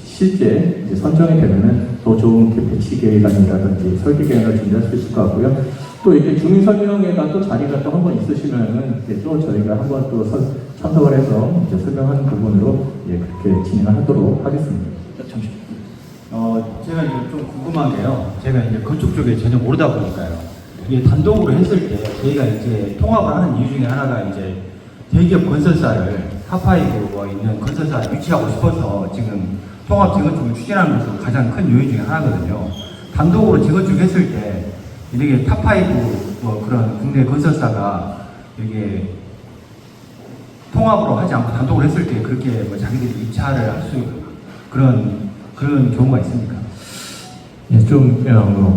실제 이제 선정이 되면은 더 좋은 배치 계획안이라든지 설계 계획을 준비할 수 있을 것 같고요. 또 이렇게 주민 설명회가 또 자리가 또 한 번 있으시면은 또 저희가 한번 또 참석을 해서 이제 설명하는 부분으로 그렇게 진행하도록 하겠습니다. 제가 이제 좀 궁금한 게요. 제가 이제 건축 쪽에 전혀 모르다 보니까요. 이게 단독으로 했을 때 저희가 이제 통합을 하는 이유 중에 하나가 이제 대기업 건설사를 탑5 있는 건설사에 위치하고 싶어서 지금 통합 재건축을 추진하는 것도 가장 큰 요인 중에 하나거든요. 단독으로 재건축했을 때 이렇게 탑5 그런 국내 건설사가 이게 통합으로 하지 않고 단독으로 했을 때 그렇게 자기들이 입찰을 할 수 그런 경우가 있습니까?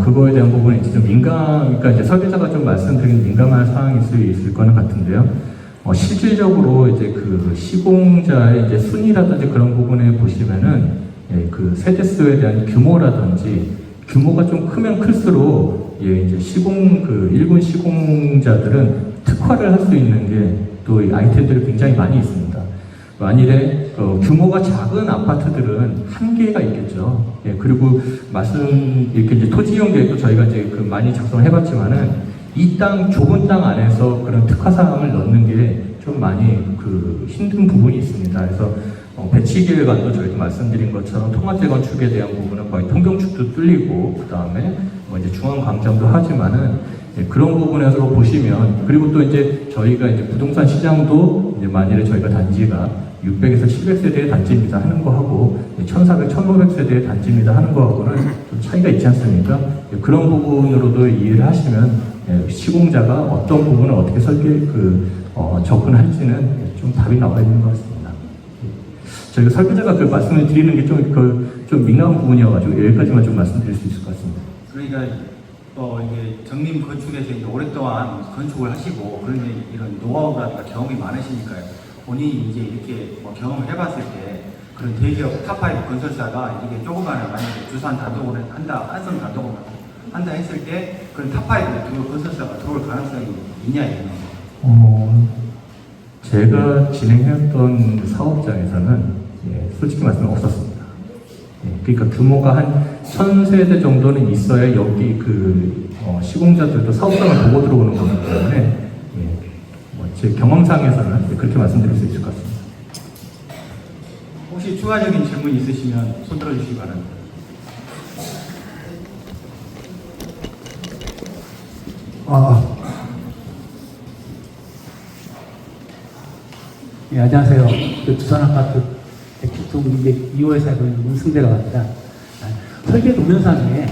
그거에 대한 부분이 좀 그러니까 이제 설계자가 좀 말씀드린 민감한 사항일 수 있을 거는 같은데요. 실질적으로 이제 시공자의 이제 순위라든지 그런 부분에 보시면은 그 세대수에 대한 규모라든지 규모가 좀 크면 클수록 이제 일군 시공자들은 특화를 할 수 있는 게 또 아이템들이 굉장히 많이 있습니다. 만일에 규모가 작은 아파트들은 한계가 있겠죠. 그리고 이렇게 이제 토지용 계획도 저희가 이제 많이 작성해봤지만은 이 좁은 땅 안에서 그런 특화 사항을 넣는 게 좀 많이 힘든 부분이 있습니다. 그래서 배치 계획안도 저희도 말씀드린 것처럼 통합 재건축에 대한 부분은 거의 통경축도 뚫리고 그 다음에 이제 중앙 광장도 하지만은 그런 부분에서 보시면 그리고 또 이제 저희가 이제 부동산 시장도 이제 만일에 저희가 단지가 600에서 700세대의 단지입니다 하는 거하고 1400, 1500세대의 단지입니다 하는 거하고는 좀 차이가 있지 않습니까? 그런 부분으로도 이해를 하시면 시공자가 어떤 부분을 어떻게 접근할지는 좀 답이 나와 있는 것 같습니다. 저희가 설계자가 말씀을 드리는 게 좀 좀 민감한 부분이어가지고 여기까지만 좀 말씀드릴 수 있을 것 같습니다. 그러니까 이게 정림 건축에서 이제 오랫동안 건축을 하시고 그런 이런 노하우라든가 경험이 많으시니까요. 본인이 이제 이렇게 경험을 해봤을 때 그런 대기업 탑5 건설사가 이게 조그마한 만약에 주산 단독을 한다, 한성 단독을 한다 했을 때 그런 탑5 건설사가 들어올 가능성이 있냐 이거는. 제가 진행했던 사업장에서는 솔직히 말씀은 없었습니다. 그러니까 규모가 한 1000세대 정도는 있어야 여기 시공자들도 사업장을 보고 들어오는 거기 때문에 제 경험상에서는 그렇게 말씀드릴 수 있을 것 같습니다. 혹시 추가적인 질문 있으시면 손 들어주시기 바랍니다. 네, 안녕하세요. 두산아파트 107동 2호에서 문승대라고 합니다. 설계 동영상에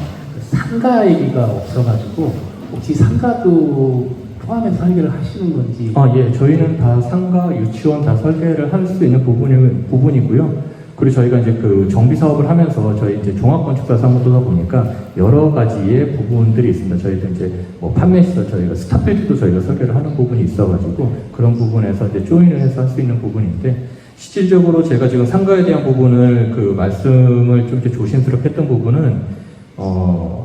상가 얘기가 없어가지고 혹시 상가도 포함해서 설계를 하시는 건지? 예, 저희는 다 상가, 유치원 다 설계를 할 수 있는 부분이고요. 그리고 저희가 이제 정비 사업을 하면서 저희 이제 종합건축사 사무소다 보니까 여러 가지의 부분들이 있습니다. 저희도 이제 판매시설 저희가 스타필드도 저희가 설계를 하는 부분이 있어가지고 그런 부분에서 이제 조인을 해서 할 수 있는 부분인데 실질적으로 제가 지금 상가에 대한 부분을 말씀을 좀 이렇게 조심스럽게 했던 부분은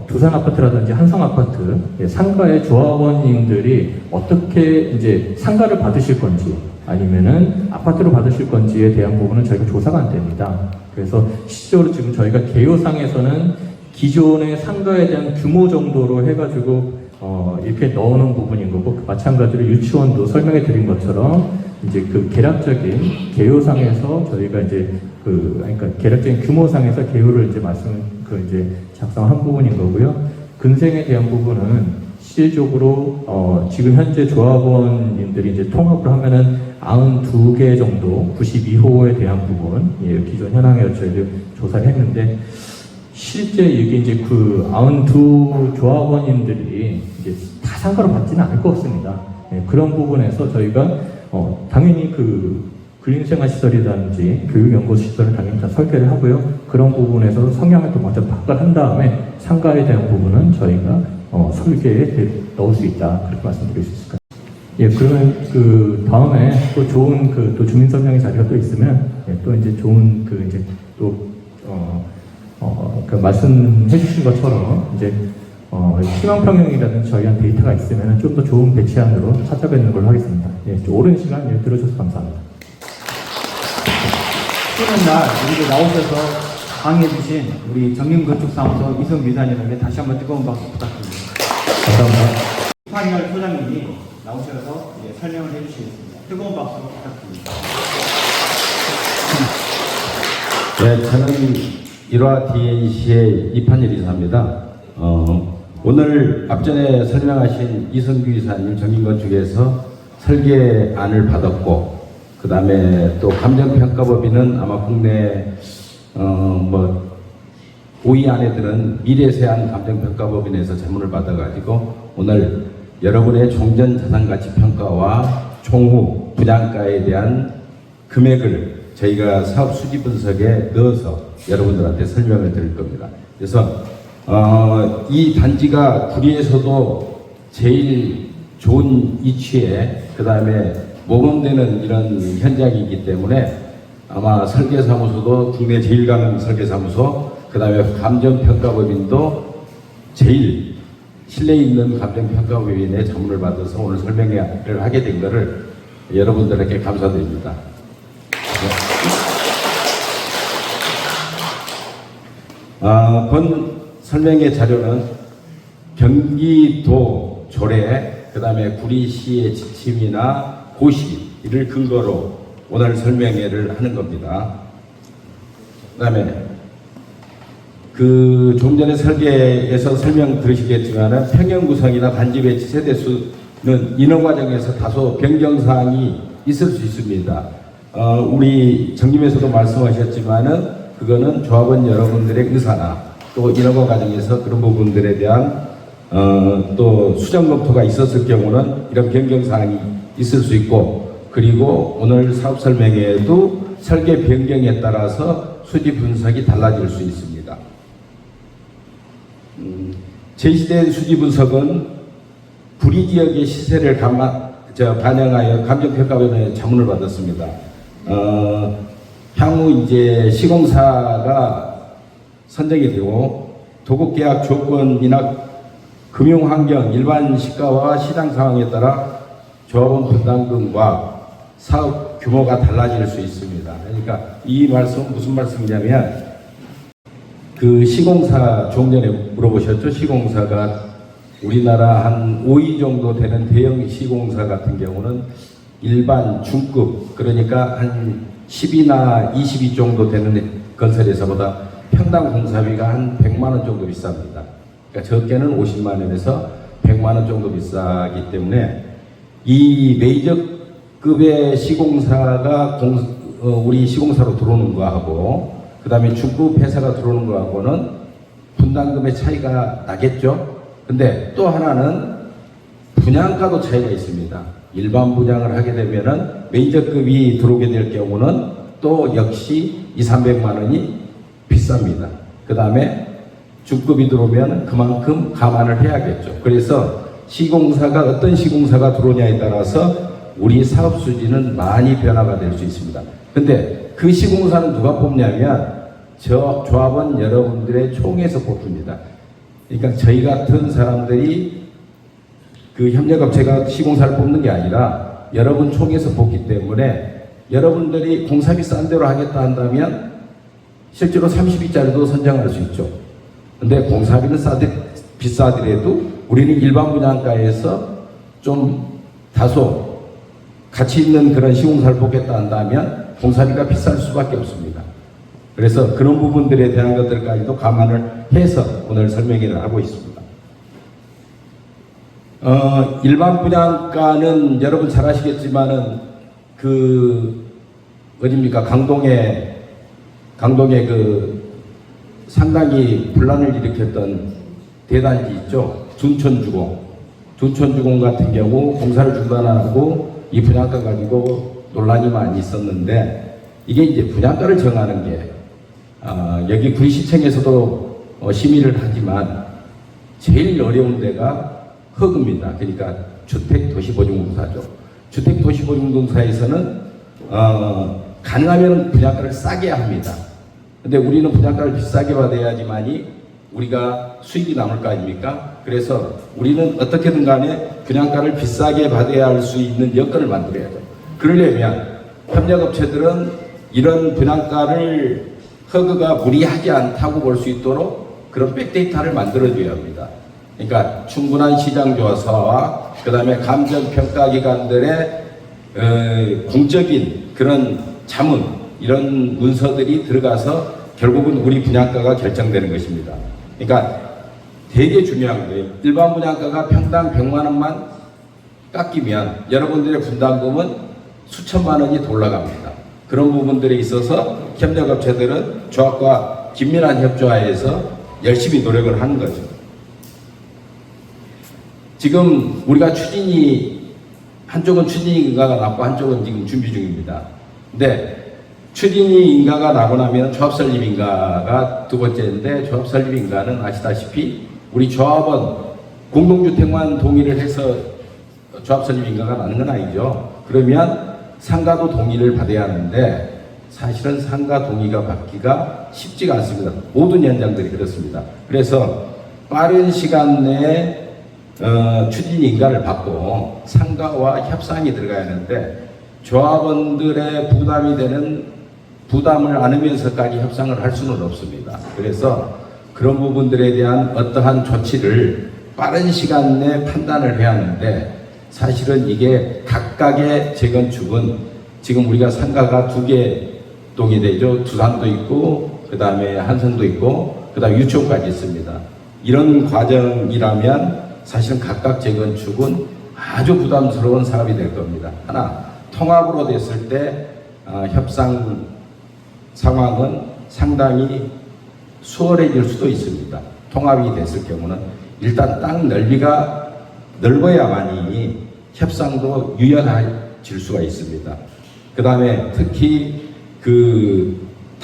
두산 아파트라든지 한성 아파트 상가의 조합원님들이 어떻게 이제 상가를 받으실 건지 아니면은 아파트로 받으실 건지에 대한 부분은 저희가 조사가 안 됩니다. 그래서 실질적으로 지금 저희가 개요상에서는 기존의 상가에 대한 규모 정도로 해가지고 이렇게 넣어놓은 부분인 거고 마찬가지로 유치원도 설명해 드린 것처럼 이제 계략적인 개요상에서 저희가 이제 그러니까 계략적인 규모상에서 개요를 이제 이제 작성한 부분인 거고요. 근생에 대한 부분은 실질적으로 지금 현재 조합원님들이 이제 통합을 하면은 92개 정도 92호에 대한 부분 기존 현황에 저희들 조사를 했는데 실제 이게 이제 92 조합원님들이 이제 다 상가로 받지는 않을 것 같습니다. 그런 부분에서 저희가 당연히 근린생활시설이라든지 교육연구시설을 당연히 다 설계를 하고요. 그런 부분에서 성향을 또 먼저 파악을 한 다음에 상가에 대한 부분은 저희가 설계에 넣을 수 있다. 그렇게 말씀드릴 수 있을 것 같습니다. 그러면 다음에 또 좋은 또 주민 설명의 자리가 또 있으면 또 이제 좋은 이제 또 말씀해 주신 것처럼 이제 희망평형이라는 저희한 데이터가 있으면 좀 더 좋은 배치안으로 찾아뵙는 걸로 하겠습니다. 오랜 시간 들어주셔서 감사합니다. 쉬는 날 우리 나오셔서 강의해주신 우리 정림건축사무소 이성규 이사님에게 다시 한번 뜨거운 박수 부탁드립니다. 감사합니다. 이판열 소장님이 나오셔서 설명을 해주시겠습니다. 뜨거운 박수 부탁드립니다. 네, 저는 1화 DNC의 이판열 이사입니다. 오늘 앞전에 설명하신 이성규 이사님 정림건축에서 설계안을 받았고 그 다음에 또 감정평가법인은 아마 국내 5위 안에 드는 미래세안 감정평가법인에서 자문을 받아가지고 오늘 여러분의 종전자산가치평가와 총후 분양가에 대한 금액을 저희가 사업 수지 분석에 넣어서 여러분들한테 설명을 드릴 겁니다. 그래서 이 단지가 구리에서도 제일 좋은 위치에 그 다음에 모범되는 이런 현장이기 때문에 아마 설계사무소도 국내 제일 가는 설계사무소 그 다음에 감정평가법인도 제일 신뢰 있는 감정평가법인의 자문을 받아서 오늘 설명을 하게 된 것을 여러분들에게 감사드립니다. 본 설명의 자료는 경기도 조례 그 다음에 구리시의 지침이나 고시를 근거로 오늘 설명회를 하는 겁니다. 그 다음에 좀 전에 설계에서 설명 들으시겠지만 평형 구성이나 단지 배치 세대수는 인허 과정에서 다소 변경사항이 있을 수 있습니다. 우리 정림에서도 말씀하셨지만은 그거는 조합원 여러분들의 의사나 또 인허가 과정에서 그런 부분들에 대한 또 수정 검토가 있었을 경우는 이런 변경사항이 있을 수 있고 그리고 오늘 사업 설명회에도 설계 변경에 따라서 수지 분석이 달라질 수 있습니다. 제시된 수지 분석은 불이 지역의 시세를 반영하여 감정평가원의 자문을 받았습니다. 향후 이제 시공사가 선정이 되고 도급계약 조건이나 금융환경, 일반 시가와 시장 상황에 따라 조합원 분담금과 사업 규모가 달라질 수 있습니다. 그러니까 이 말씀은 무슨 말씀이냐면 그 시공사 좀 전에 물어보셨죠? 시공사가 우리나라 한 5위 정도 되는 대형 시공사 같은 경우는 일반 중급, 그러니까 한 10이나 20위 정도 되는 건설회사보다 평당 공사비가 한 100만 원 정도 비쌉니다. 그러니까 적게는 50만 원에서 100만 원 정도 비싸기 때문에 이 메이저급의 시공사가 우리 시공사로 들어오는 거하고 그 다음에 중급 회사가 들어오는 거하고는 분담금의 차이가 나겠죠. 근데 또 하나는 분양가도 차이가 있습니다. 일반 분양을 하게 되면은 메이저급이 들어오게 될 경우는 또 역시 200~300만 원이 비쌉니다. 그 다음에 중급이 들어오면 그만큼 감안을 해야겠죠. 그래서 시공사가 어떤 시공사가 들어오냐에 따라서 우리 사업 수지는 많이 변화가 될 수 있습니다. 근데 그 시공사는 누가 뽑냐면 저 조합원 여러분들의 총에서 뽑힙니다. 그러니까 저희 같은 사람들이 그 협력업체가 시공사를 뽑는 게 아니라 여러분 총에서 뽑기 때문에 여러분들이 공사비 싼 대로 하겠다 한다면 실제로 30위짜리도 선정할 수 있죠. 근데 공사비는 비싸더라도 우리는 일반 분양가에서 좀 다소 가치 있는 그런 시공사를 뽑겠다 한다면 공사비가 비쌀 수밖에 없습니다. 그래서 그런 부분들에 대한 것들까지도 감안을 해서 오늘 설명회를 하고 있습니다. 일반 분양가는 여러분 잘 아시겠지만은 어딥니까? 강동에 상당히 분란을 일으켰던 대단지 있죠. 둔촌주공 같은 경우 공사를 중단하고 이 분양가 가지고 논란이 많이 있었는데 이게 이제 분양가를 정하는 게 여기 구시청에서도 심의를 하지만 제일 어려운 데가 허그입니다. 그러니까 주택도시보증공사죠. 주택도시보증공사에서는 가능하면 분양가를 싸게 합니다. 근데 우리는 분양가를 비싸게 받아야지만이 우리가 수익이 남을 거 아닙니까? 그래서 우리는 어떻게든 간에 분양가를 비싸게 받아야 할 수 있는 여건을 만들어야죠. 그러려면 협력업체들은 이런 분양가를 허그가 무리하지 않다고 볼 수 있도록 그런 백데이터를 만들어줘야 합니다. 그러니까 충분한 시장 조사와 그 다음에 감정평가기관들의 공적인 그런 자문, 이런 문서들이 들어가서 결국은 우리 분양가가 결정되는 것입니다. 그러니까 되게 중요한 거예요. 일반 분양가가 평당 100만 원만 깎이면 여러분들의 분담금은 수천만 원이 더 올라갑니다. 그런 부분들에 있어서 협력업체들은 조합과 긴밀한 협조하에서 열심히 노력을 하는 거죠. 지금 우리가 한쪽은 추진이 인가가 났고 한쪽은 지금 준비 중입니다. 근데 추진이 인가가 나고 나면 조합 설립 인가가 두 번째인데 조합 설립 인가는 아시다시피 우리 조합원 공동주택만 동의를 해서 조합 설립 인가가 나는 건 아니죠. 그러면 상가도 동의를 받아야 하는데 사실은 상가 동의가 받기가 쉽지가 않습니다. 모든 현장들이 그렇습니다. 그래서 빠른 시간 내에 추진 인가를 받고 상가와 협상이 들어가야 하는데 조합원들의 부담이 되는 부담을 안으면서까지 협상을 할 수는 없습니다. 그래서 그런 부분들에 대한 어떠한 조치를 빠른 시간 내에 판단을 해야 하는데 사실은 이게 각각의 재건축은 지금 우리가 상가가 2개 동의되죠. 두산도 있고 그 다음에 한성도 있고 그 다음에 유치원까지 있습니다. 이런 과정이라면 사실은 각각 재건축은 아주 부담스러운 사업이 될 겁니다. 하나, 통합으로 됐을 때 협상 상황은 상당히 수월해질 수도 있습니다. 통합이 됐을 경우는 일단 땅 넓이가 넓어야만이 협상도 유연해질 수가 있습니다. 그 다음에 특히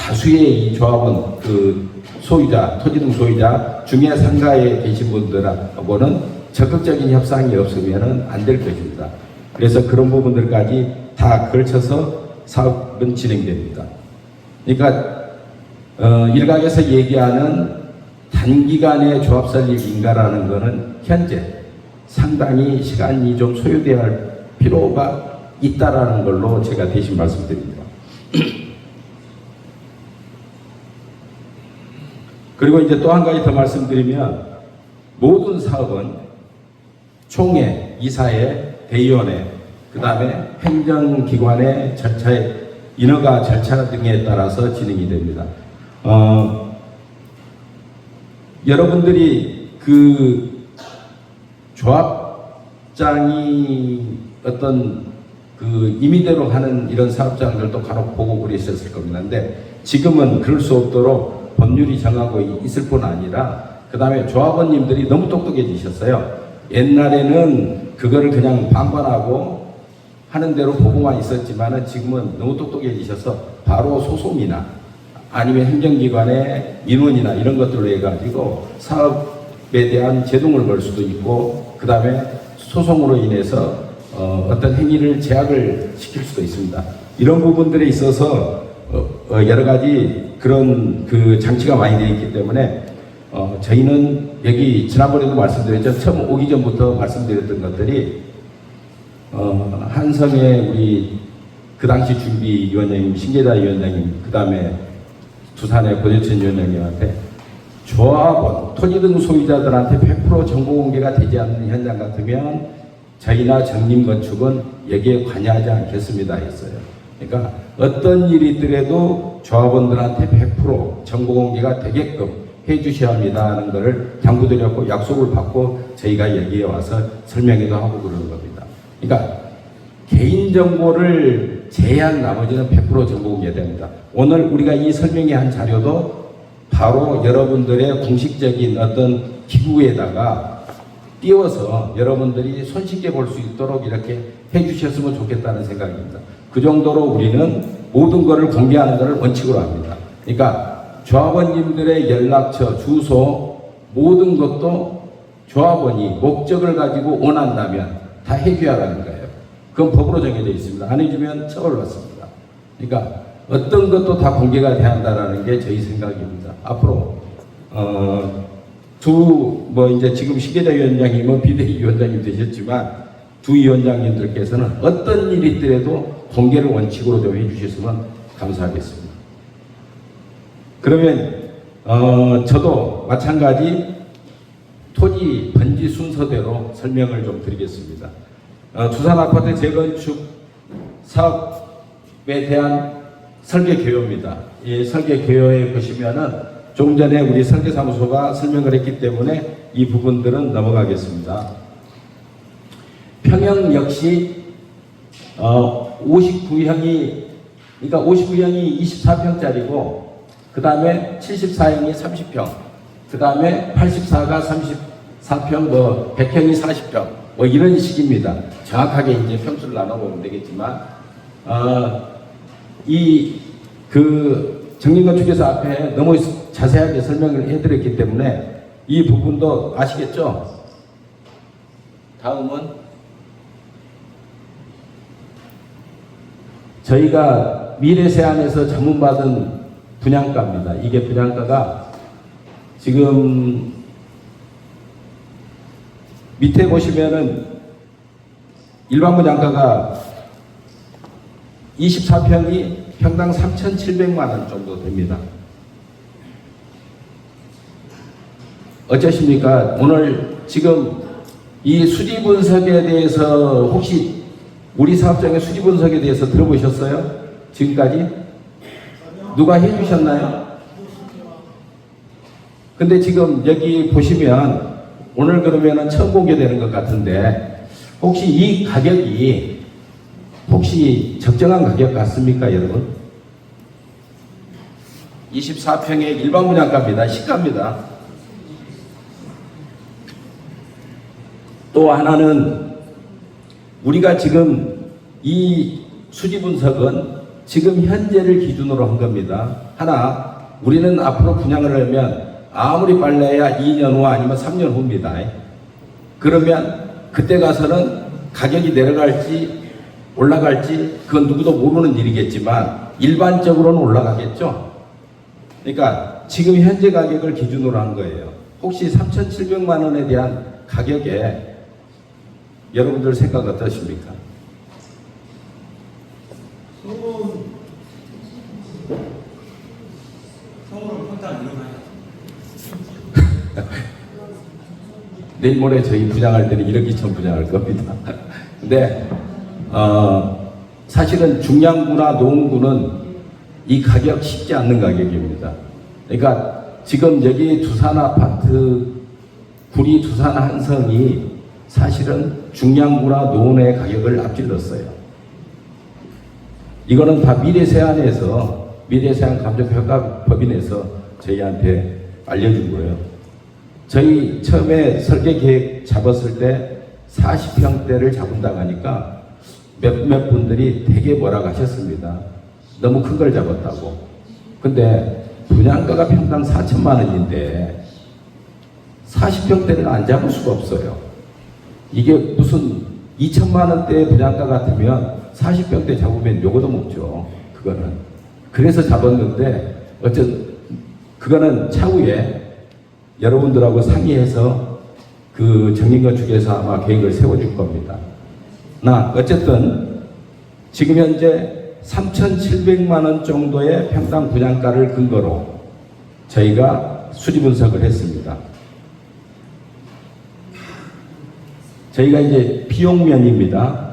다수의 이 조합원 그 소유자, 토지 등 소유자 중에 상가에 계신 분들하고는 적극적인 협상이 없으면 안 될 것입니다. 그래서 그런 부분들까지 다 걸쳐서 사업은 진행됩니다. 그러니까 일각에서 얘기하는 단기간에 조합 설립인가라는 것은 현재 상당히 시간이 좀 소요돼야 할 필요가 있다라는 걸로 제가 대신 말씀드립니다. 그리고 이제 또 한 가지 더 말씀드리면 모든 사업은 총회, 이사회, 대의원회, 그 다음에 행정기관의 절차에 인허가 절차 등에 따라서 진행이 됩니다. 여러분들이 그 조합장이 어떤 그 임의대로 하는 이런 사업장들도 간혹 보고 그러셨을 겁니다. 근데 지금은 그럴 수 없도록 법률이 정하고 있을 뿐 아니라 그 다음에 조합원님들이 너무 똑똑해지셨어요. 옛날에는 그거를 그냥 방관하고 하는 대로 보고만 있었지만은 지금은 너무 똑똑해지셔서 바로 소송이나 아니면 행정기관의 민원이나 이런 것들로 해가지고 사업에 대한 제동을 걸 수도 있고 그 다음에 소송으로 인해서 어떤 행위를 제약을 시킬 수도 있습니다. 이런 부분들에 있어서 여러 가지 그런 그 장치가 많이 되어 있기 때문에 저희는 여기 지난번에도 말씀드렸죠. 처음 오기 전부터 말씀드렸던 것들이 한성의 우리 그 당시 준비위원장님, 신계자 위원장님, 그 다음에 두산의 고재천 위원장님한테 조합원, 토지 등 소유자들한테 100% 정보 공개가 되지 않는 현장 같으면 저희나 정림건축은 여기에 관여하지 않겠습니다 했어요. 그러니까 어떤 일이 있더라도 조합원들한테 100% 정보 공개가 되게끔 해주셔야 합니다 하는 것을 당부드렸고 약속을 받고 저희가 여기에 와서 설명회도 하고 그러는 겁니다. 그러니까 개인정보를 제외한 나머지는 100% 정보 공개됩니다. 오늘 우리가 이 설명회 한 자료도 바로 여러분들의 공식적인 어떤 기구에다가 띄워서 여러분들이 손쉽게 볼 수 있도록 이렇게 해주셨으면 좋겠다는 생각입니다. 그 정도로 우리는 모든 것을 공개하는 것을 원칙으로 합니다. 그러니까 조합원님들의 연락처, 주소 모든 것도 조합원이 목적을 가지고 원한다면 다 해줘야 하는 거예요. 그건 법으로 정해져 있습니다. 안 해주면 처벌을 받습니다. 그러니까 어떤 것도 다 공개가 돼야 한다는 게 저희 생각입니다. 앞으로 이제 지금 신계자 위원장님은 비대위원장님 되셨지만 두 위원장님들께서는 어떤 일이 있더라도 공개를 원칙으로 좀 해주셨으면 감사하겠습니다. 그러면 저도 마찬가지 토지 번지 순서대로 설명을 좀 드리겠습니다. 두산 아파트 재건축 사업에 대한 설계 개요입니다. 이 설계 개요에 보시면은 좀 전에 우리 설계사무소가 설명을 했기 때문에 이 부분들은 넘어가겠습니다. 평형 역시 59형이 그러니까 59형이 24평짜리고 그 다음에 74형이 30평 그 다음에 84가 34평 100형이 40평 이런 식입니다. 정확하게 이제 평수를 나눠보면 되겠지만 정림건축에서 앞에 너무 자세하게 설명을 해드렸기 때문에 이 부분도 아시겠죠? 다음은 저희가 미래세안에서 전문받은 분양가입니다. 이게 분양가가 지금 밑에 보시면은 일반 분양가가 24평이 평당 3,700만 원 정도 됩니다. 어쩌십니까? 오늘 지금 이 수지 분석에 대해서 혹시 우리 사업장의 수지 분석에 대해서 들어보셨어요? 지금까지? 누가 해주셨나요? 근데 지금 여기 보시면 오늘 그러면은 처음 공개되는 것 같은데 혹시 이 가격이 혹시 적정한 가격 같습니까, 여러분? 24평의 일반 분양가입니다. 시가입니다. 또 하나는 우리가 지금 이 수지 분석은 지금 현재를 기준으로 한 겁니다. 하나, 우리는 앞으로 분양을 하면 아무리 빨라야 2년 후 아니면 3년 후입니다. 그러면 그때 가서는 가격이 내려갈지 올라갈지 그건 누구도 모르는 일이겠지만 일반적으로는 올라가겠죠. 그러니까 지금 현재 가격을 기준으로 한 거예요. 혹시 3,700만 원에 대한 가격에 여러분들 생각 어떠십니까? 서울은 평당 일어나요. 내일 모레 저희 분양할 때는 1억 2천 분양할 겁니다. 근데 사실은 중량구나 노원구는 이 가격 쉽지 않는 가격입니다. 그러니까 지금 여기 두산 아파트 구리 두산 한성이 사실은 중량구나 노원의 가격을 앞질렀어요. 이거는 다 미래세안에서 미래세안 감정평가법인에서 저희한테 알려준 거예요. 저희 처음에 설계 계획 잡았을 때 40평대를 잡은다고 하니까 몇몇 분들이 되게 뭐라고 하셨습니다. 너무 큰 걸 잡았다고. 근데 분양가가 평당 4천만 원인데 40평대를 안 잡을 수가 없어요. 이게 무슨 2천만 원대 분양가 같으면 40평대 잡으면 요거도 먹죠. 그거는. 그래서 잡았는데 그거는 차후에 여러분들하고 상의해서 그 정인건축에서 아마 계획을 세워줄 겁니다. 어쨌든 지금 현재 3,700만 원 정도의 평당 분양가를 근거로 저희가 수리 분석을 했습니다. 저희가 이제 비용면입니다.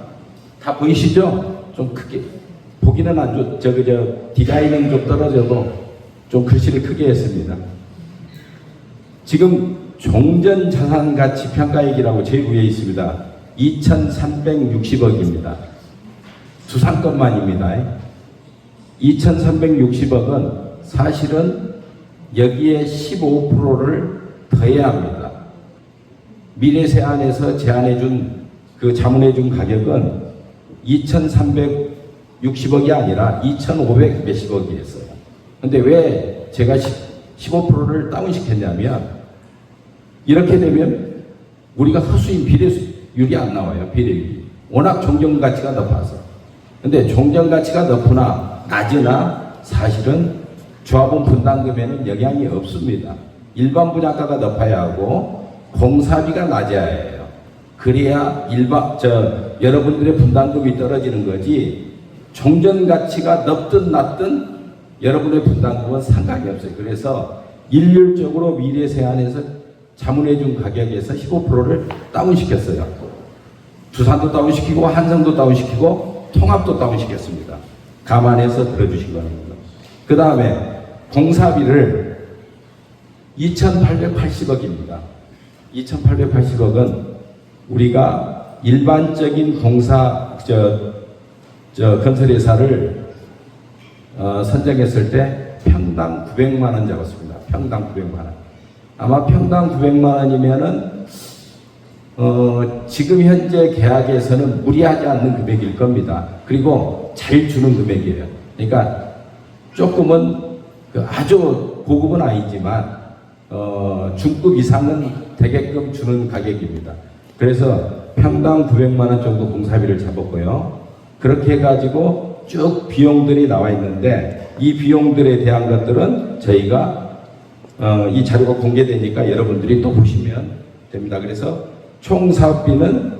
다 보이시죠? 좀 크게 보기는 안 좋. 디자인은 좀 떨어져도 좀 글씨를 크게 했습니다. 지금 종전 자산 가치 평가액이라고 제일 위에 있습니다. 2,360억입니다. 두산 것만입니다. 2,360억은 사실은 여기에 15%를 더해야 합니다. 미래세안에서 제안해준 그 자문해준 가격은 2,360억이 아니라 2,500 몇십억이었어요. 근데 왜 제가 15%를 다운시켰냐면 이렇게 되면 우리가 허수인 비례율이 안 나와요. 비례율이. 워낙 종전가치가 높아서. 근데 종전가치가 높으나 낮으나 사실은 조합원 분담금에는 영향이 없습니다. 일반 분양가가 높아야 하고 공사비가 낮아야 해요. 그래야 여러분들의 분담금이 떨어지는 거지 종전가치가 높든 낮든 여러분의 분담금은 상관이 없어요. 그래서 일률적으로 미래세안에서 자문해준 가격에서 15%를 다운시켰어요. 두산도 다운시키고 한성도 다운시키고 통합도 다운시켰습니다. 감안해서 들어주신 겁니다. 그 다음에 공사비를 2,880억입니다. 2,880억은 우리가 일반적인 공사 건설회사를 선정했을 때 평당 900만 원 잡았습니다. 평당 900만 원. 아마 평당 900만 원이면은 지금 현재 계약에서는 무리하지 않는 금액일 겁니다. 그리고 잘 주는 금액이에요. 그러니까 조금은 아주 고급은 아니지만 중급 이상은 되게끔 주는 가격입니다. 그래서 평당 900만 원 정도 공사비를 잡았고요. 그렇게 해가지고 쭉 비용들이 나와 있는데 이 비용들에 대한 것들은 저희가 이 자료가 공개되니까 여러분들이 또 보시면 됩니다. 그래서 총 사업비는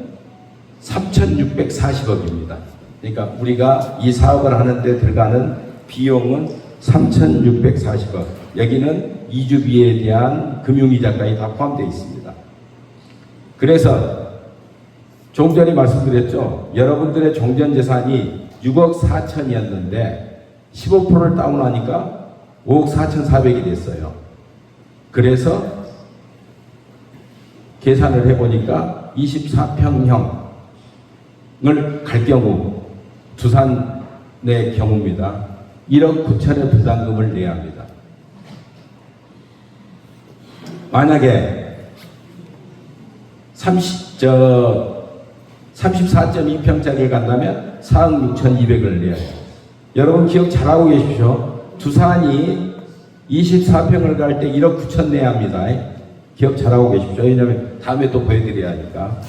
3,640억입니다. 그러니까 우리가 이 사업을 하는데 들어가는 비용은 3,640억. 여기는 이주비에 대한 금융이자까지 다 포함되어 있습니다. 그래서 조금 전에 말씀드렸죠. 여러분들의 종전재산이 6억 4천이었는데 15%를 다운하니까 5억 4,400이 됐어요. 그래서 계산을 해보니까 24평형을 갈 경우 두산의 경우입니다. 1억 9천의 분담금을 내야 합니다. 만약에 34.2평짜리를 간다면 4억 6,200을 내야 해요. 여러분 기억 잘하고 계십시오. 두산이 24평을 갈 때 1억 9천 내야 합니다. 기억 잘하고 계십시오. 왜냐하면 다음에 또 보여드려야 하니까.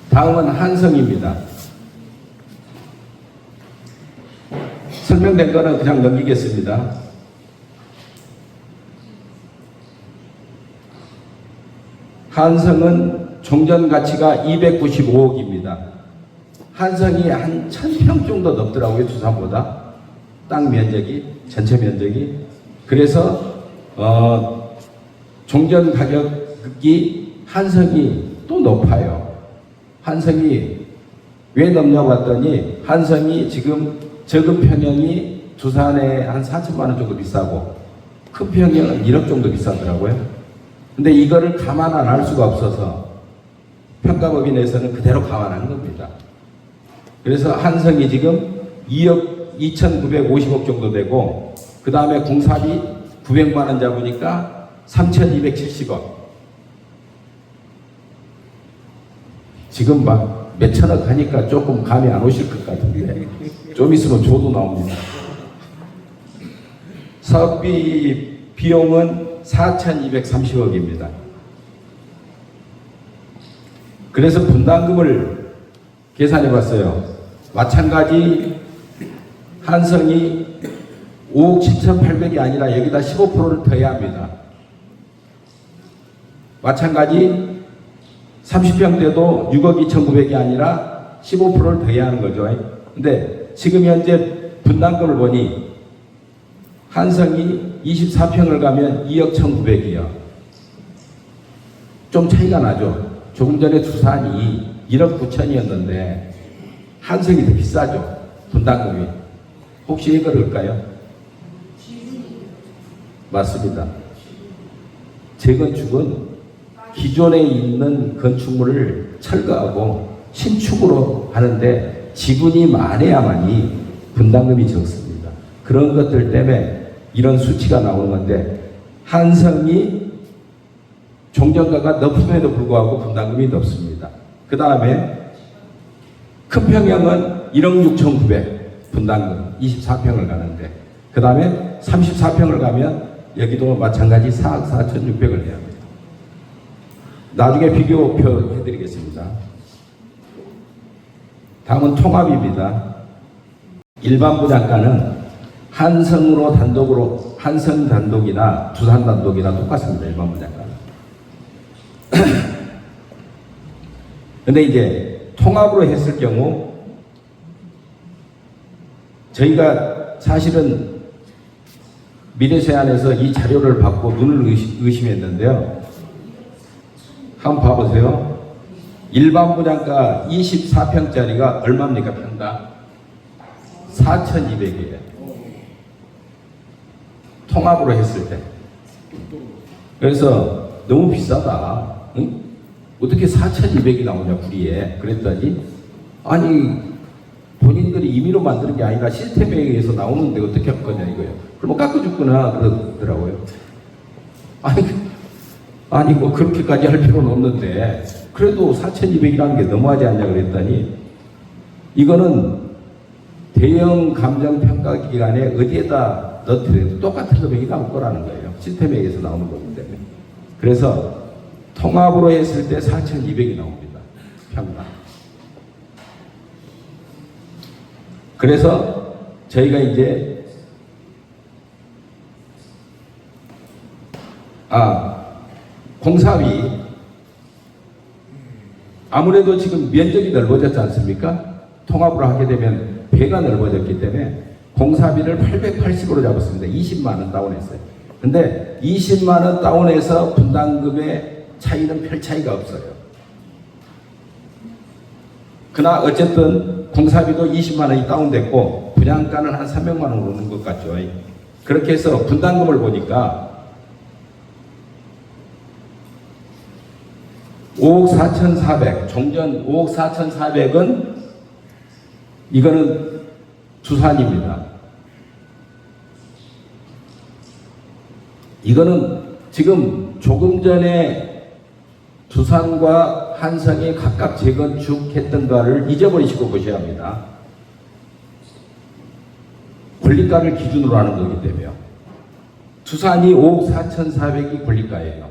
다음은 한성입니다. 설명된 거는 그냥 넘기겠습니다. 한성은 종전 가치가 295억입니다. 한성이 한 1000평 정도 넘더라고요, 두산보다. 땅 면적이, 전체 면적이. 그래서 종전 가격이 한성이 또 높아요. 한성이 왜 높냐고 봤더니 한성이 지금 적은 평형이 두산에 한 4천만 원 정도 비싸고 큰 평형은 1억 정도 비싸더라고요. 근데 이거를 감안 안 할 수가 없어서 평가법인에서는 그대로 감안한 겁니다. 그래서 한성이 지금 2억 2,950억 정도 되고 그 다음에 공사비 900만 원 잡으니까 3,270억. 지금 막 몇천억 하니까 조금 감이 안 오실 것 같은데 좀 있으면 조도 나옵니다. 사업비 비용은 4,230억입니다. 그래서 분담금을 계산해 봤어요. 마찬가지 한성이 5억 7,800이 아니라 여기다 15%를 더해야 합니다. 마찬가지 30평 때도 6억 2,900이 아니라 15%를 더해야 하는 거죠. 근데 지금 현재 분담금을 보니 한성이 24평을 가면 2억 1,900이요. 좀 차이가 나죠. 조금 전에 두산이 1억 9천이었는데 한성이 더 비싸죠. 분담금이. 혹시 왜 그럴까요? 맞습니다. 재건축은 기존에 있는 건축물을 철거하고 신축으로 하는데 지분이 많아야만이 분담금이 적습니다. 그런 것들 때문에 이런 수치가 나오는 건데 한성이 종전가가 높음에도 불구하고 분담금이 높습니다. 그 다음에 큰 평형은 1억 6,900 분담금 24평을 가는데 그 다음에 34평을 가면 여기도 마찬가지 4억 4,600을 내야 합니다. 나중에 비교표 해드리겠습니다. 다음은 통합입니다. 일반 부장가는 한성으로 단독으로 한성 단독이나 두산 단독이나 똑같습니다. 일반 부장가는. 근데 이제 통합으로 했을 경우 저희가 사실은 미래세안에서 이 자료를 받고 눈을 의심했는데요. 한번 봐보세요. 일반 분양가 24평짜리가 얼마입니까? 평당 4,200이에요. 통합으로 했을 때. 그래서 너무 비싸다. 응? 어떻게 4,200이 나오냐 구리에. 그랬더니 아니 본인들이 임의로 만드는 게 아니라 시스템에 의해서 나오는데 어떻게 할 거냐 이거예요. 그럼 깎아줬구나 그러더라고요. 아니 뭐 그렇게까지 할 필요는 없는데 그래도 4,200이라는 게 너무하지 않냐 그랬더니 이거는 대형 감정평가기관에 어디에다 넣더라도 똑같은 금액이 나올 거라는 거예요. 시스템에 의해서 나오는 거기 때문에. 그래서 통합으로 했을 때 4,200이 나옵니다. 평당. 그래서 저희가 이제 공사비 아무래도 지금 면적이 넓어졌지 않습니까? 통합으로 하게 되면 배가 넓어졌기 때문에 공사비를 880으로 잡았습니다. 20만 원 다운했어요. 근데 20만 원 다운해서 분담금의 차이는 별 차이가 없어요. 그러나 어쨌든 공사비도 20만 원이 다운됐고 분양가는 한 300만 원 오르는 것 같죠. 그렇게 해서 분담금을 보니까 5억 4,400, 종전 5억 4,400은 이거는 두산입니다. 이거는 지금 조금 전에 두산과 한성이 각각 재건축했던가를 잊어버리시고 보셔야 합니다. 권리가를 기준으로 하는 거기 때문에요. 두산이 5억 4,400이 권리가예요.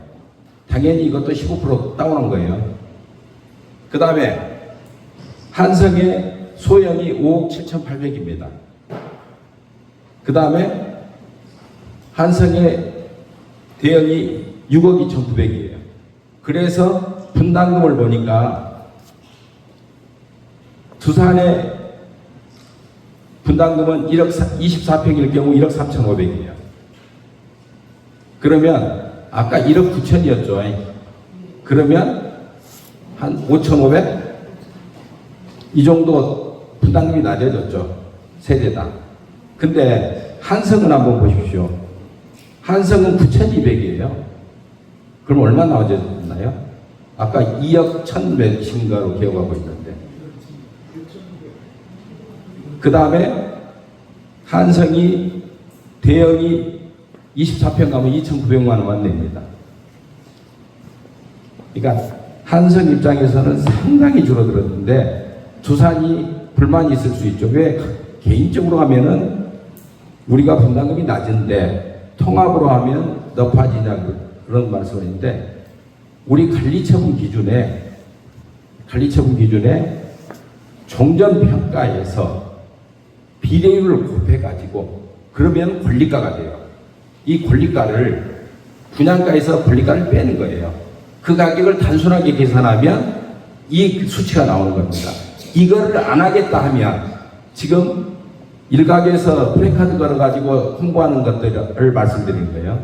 당연히 이것도 15% 다운한 거예요. 그 다음에 한성의 소형이 5억 7,800입니다. 그 다음에 한성의 대형이 6억 2,900이에요. 그래서 분담금을 보니까 두산의 분담금은 24평일 경우 1억 3,500이에요. 그러면 아까 1억 9천이었죠. 그러면 한 5,500? 이 정도 분담금이 낮아졌죠. 세대당. 근데 한성은 한번 보십시오. 한성은 9,200이에요. 그럼 얼마 나와졌나요? 아까 2억 1,100인가로 기억하고 있는데. 그 다음에 한성이 대형이 24평 가면 2,900만 원만 냅니다. 그러니까 한성 입장에서는 상당히 줄어들었는데 두산이 불만이 있을 수 있죠. 왜? 개인적으로 하면은 우리가 분담금이 낮은데 통합으로 하면 높아지냐 그런 말씀을 했는데 우리 관리처분 기준에 종전평가에서 비례율을 곱해가지고 그러면 권리가가 돼요. 이 권리가를 분양가에서 권리가를 빼는 거예요. 그 가격을 단순하게 계산하면 이 수치가 나오는 겁니다. 이거를 안 하겠다 하면 지금 일각에서 플래카드 걸어가지고 홍보하는 것들을 말씀드린 거예요.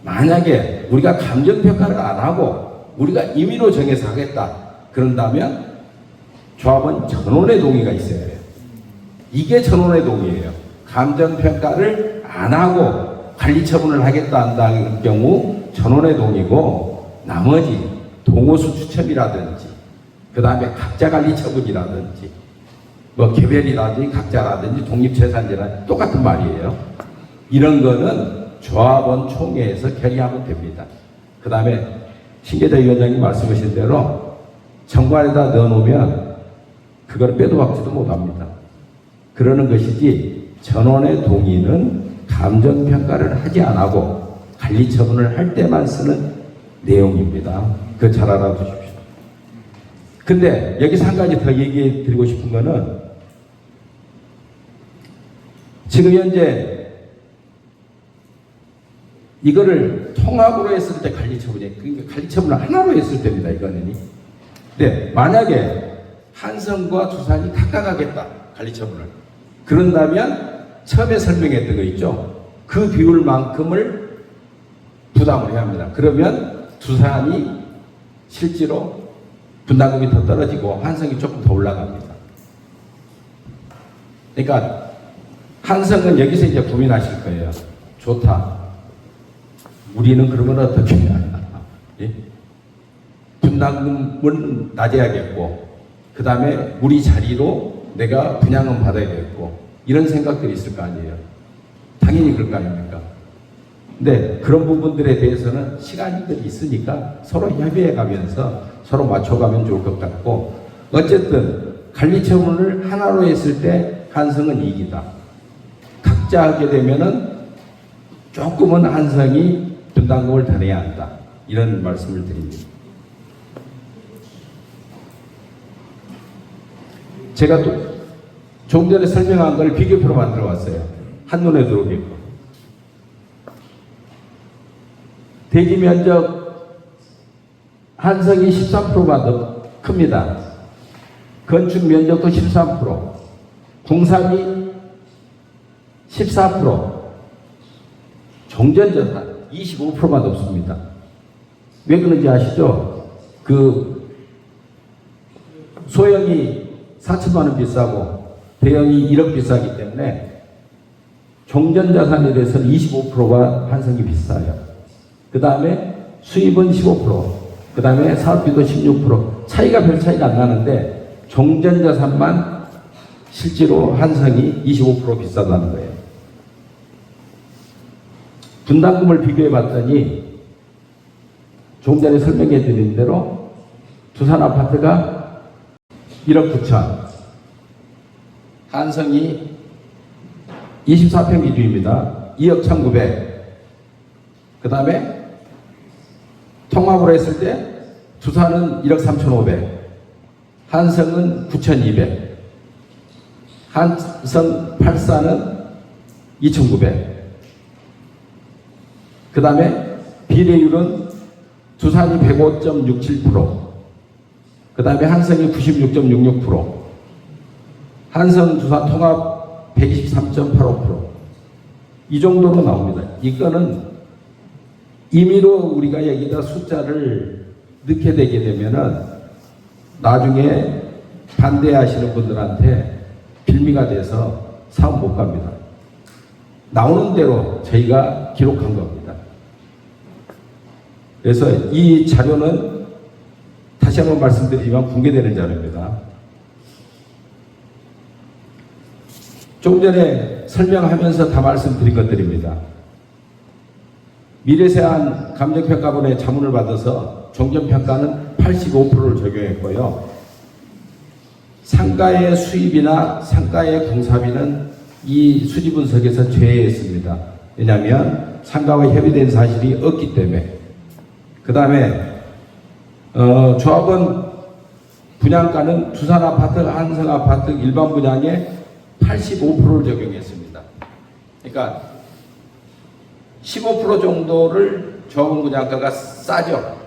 만약에 우리가 감정평가를 안 하고 우리가 임의로 정해서 하겠다 그런다면 조합은 전원의 동의가 있어야 해요. 이게 전원의 동의예요. 감정평가를 안 하고 관리처분을 하겠다 한다는 경우 전원의 동의고 나머지 동호수 추첨이라든지 그 다음에 각자 관리처분이라든지 뭐 개별이라든지 각자라든지 독립재산제라든지 똑같은 말이에요. 이런 거는 조합원 총회에서 결의하면 됩니다. 그 다음에 신계자 위원장님 말씀하신 대로 정관에다 넣어놓으면 그걸 빼도 박지도 못합니다. 그러는 것이지 전원의 동의는 감정평가를 하지 않고 관리처분을 할 때만 쓰는 내용입니다. 그거 잘 알아두십시오. 근데 여기서 한 가지 더 얘기해 드리고 싶은 거는 지금 현재 이거를 통합으로 했을 때 관리처분이 그러니까 관리처분을 하나로 했을 때입니다. 이거는. 근데 만약에 한성과 두산이 각각 하겠다 관리처분을 그런다면 처음에 설명했던 거 있죠. 그 비율만큼을 부담을 해야 합니다. 그러면 두산이 실제로 분담금이 더 떨어지고 한성이 조금 더 올라갑니다. 그러니까 한성은 여기서 이제 고민하실 거예요. 좋다. 우리는 그러면 어떻게 해야 하나. 예? 분담금은 낮아야겠고 그 다음에 우리 자리로 내가 분양은 받아야겠고 이런 생각들이 있을 거 아니에요. 당연히 그럴 거 아닙니까? 근데 그런 부분들에 대해서는 시간들이 있으니까 서로 협의해 가면서 서로 맞춰가면 좋을 것 같고 어쨌든 관리처분을 하나로 했을 때 한성은 이익이다. 각자 하게 되면은 조금은 한성이 분담금을 더 내야 한다. 이런 말씀을 드립니다. 제가 또 조금 전에 설명한 걸 비교표로 만들어 왔어요. 한눈에 들어오게끔. 대지 면적 한성이 13%가 더 큽니다. 건축 면적도 13%, 공사비 14%, 종전자산 25%가 높습니다. 왜 그런지 아시죠? 그 소형이 4천만 원 비싸고 대형이 1억 비싸기 때문에 종전자산에 대해서는 25%가 한성이 비싸요. 그 다음에 수입은 15%, 그 다음에 사업비도 16%. 차이가 별 차이가 안 나는데 종전자산만 실제로 한성이 25% 비싸다는 거예요. 분담금을 비교해 봤더니 조금 전에 설명해 드린 대로 두산 아파트가 1억 9천, 한성이 24평 기준입니다. 2억 1,900. 그 다음에 통합으로 했을 때 두산은 1억 3,500, 한성은 9,200, 한성 84는 2,900. 그 다음에 비례율은 두산이 105.67%, 그 다음에 한성이 96.66%, 한성 두산 통합 123.85%. 이 정도로 나옵니다. 이거는 임의로 우리가 여기다 숫자를 넣게 되게 되면은 나중에 반대하시는 분들한테 빌미가 돼서 사업 못 갑니다. 나오는 대로 저희가 기록한 겁니다. 그래서 이 자료는 다시 한번 말씀드리지만 공개되는 자료입니다. 조금 전에 설명하면서 다 말씀드린 것들입니다. 미래세안 감정평가원의 자문을 받아서 종전평가는 85%를 적용했고요. 상가의 수입이나 상가의 공사비는 이 수지 분석에서 제외했습니다. 왜냐하면 상가와 협의된 사실이 없기 때문에. 그 다음에 조합원 분양가는 두산아파트, 한성아파트 일반 분양에 85%를 적용했습니다. 그러니까 15% 정도를 조합원 분양가가 싸죠.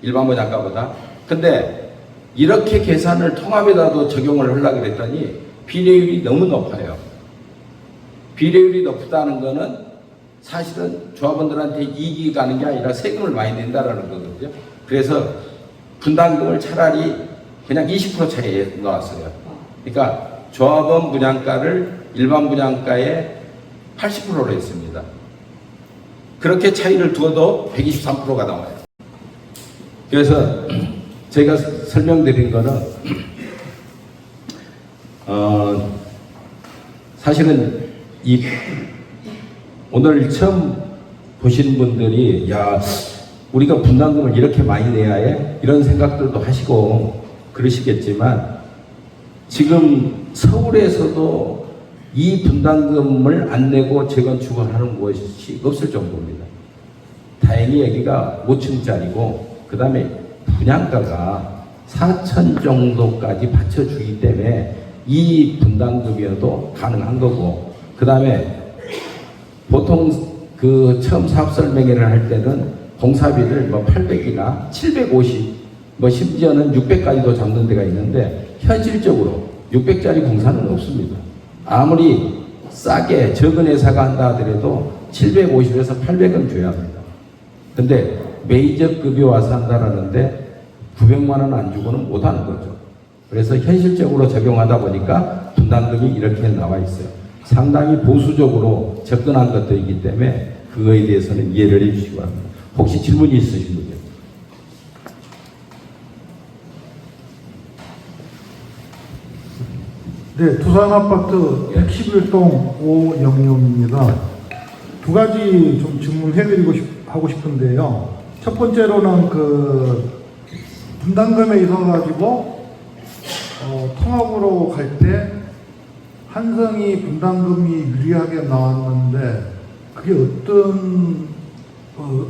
일반 분양가보다. 근데 이렇게 계산을 통합에다도 적용을 하려고 그랬더니 비례율이 너무 높아요. 비례율이 높다는 거는 사실은 조합원들한테 이익이 가는 게 아니라 세금을 많이 낸다라는 거거든요. 그래서 분담금을 차라리 그냥 20% 차이에 넣었어요. 그러니까 조합원 분양가를 일반 분양가의 80%로 했습니다. 그렇게 차이를 두어도 123%가 나와요. 그래서 제가 설명드린 거는 사실은 오늘 처음 보신 분들이 야 우리가 분담금을 이렇게 많이 내야 해? 이런 생각들도 하시고 그러시겠지만 지금 서울에서도 이 분담금을 안 내고 재건축을 하는 곳이 없을 정도입니다. 다행히 여기가 5층짜리고 그 다음에 분양가가 4천 정도까지 받쳐주기 때문에 이 분담금이어도 가능한 거고 그 다음에 보통 그 처음 사업 설명회를 할 때는 공사비를 800이나 750, 심지어는 600까지도 잡는 데가 있는데 현실적으로 600짜리 공사는 없습니다. 아무리 싸게 적은 회사가 한다 하더라도 750에서 800은 줘야 합니다. 근데 메이저급이 와서 한다라는데 900만 원 안 주고는 못 하는 거죠. 그래서 현실적으로 적용하다 보니까 분담금이 이렇게 나와 있어요. 상당히 보수적으로 접근한 것들이기 때문에 그거에 대해서는 이해를 해주시기 바랍니다. 혹시 질문이 있으신 분요? 네, 두산아파트 111동 오영용입니다. 두 가지 좀 하고 싶은데요. 첫 번째로는 그 분담금에 있어가지고 통합으로 갈 때 한성이 분담금이 유리하게 나왔는데 그게 어떤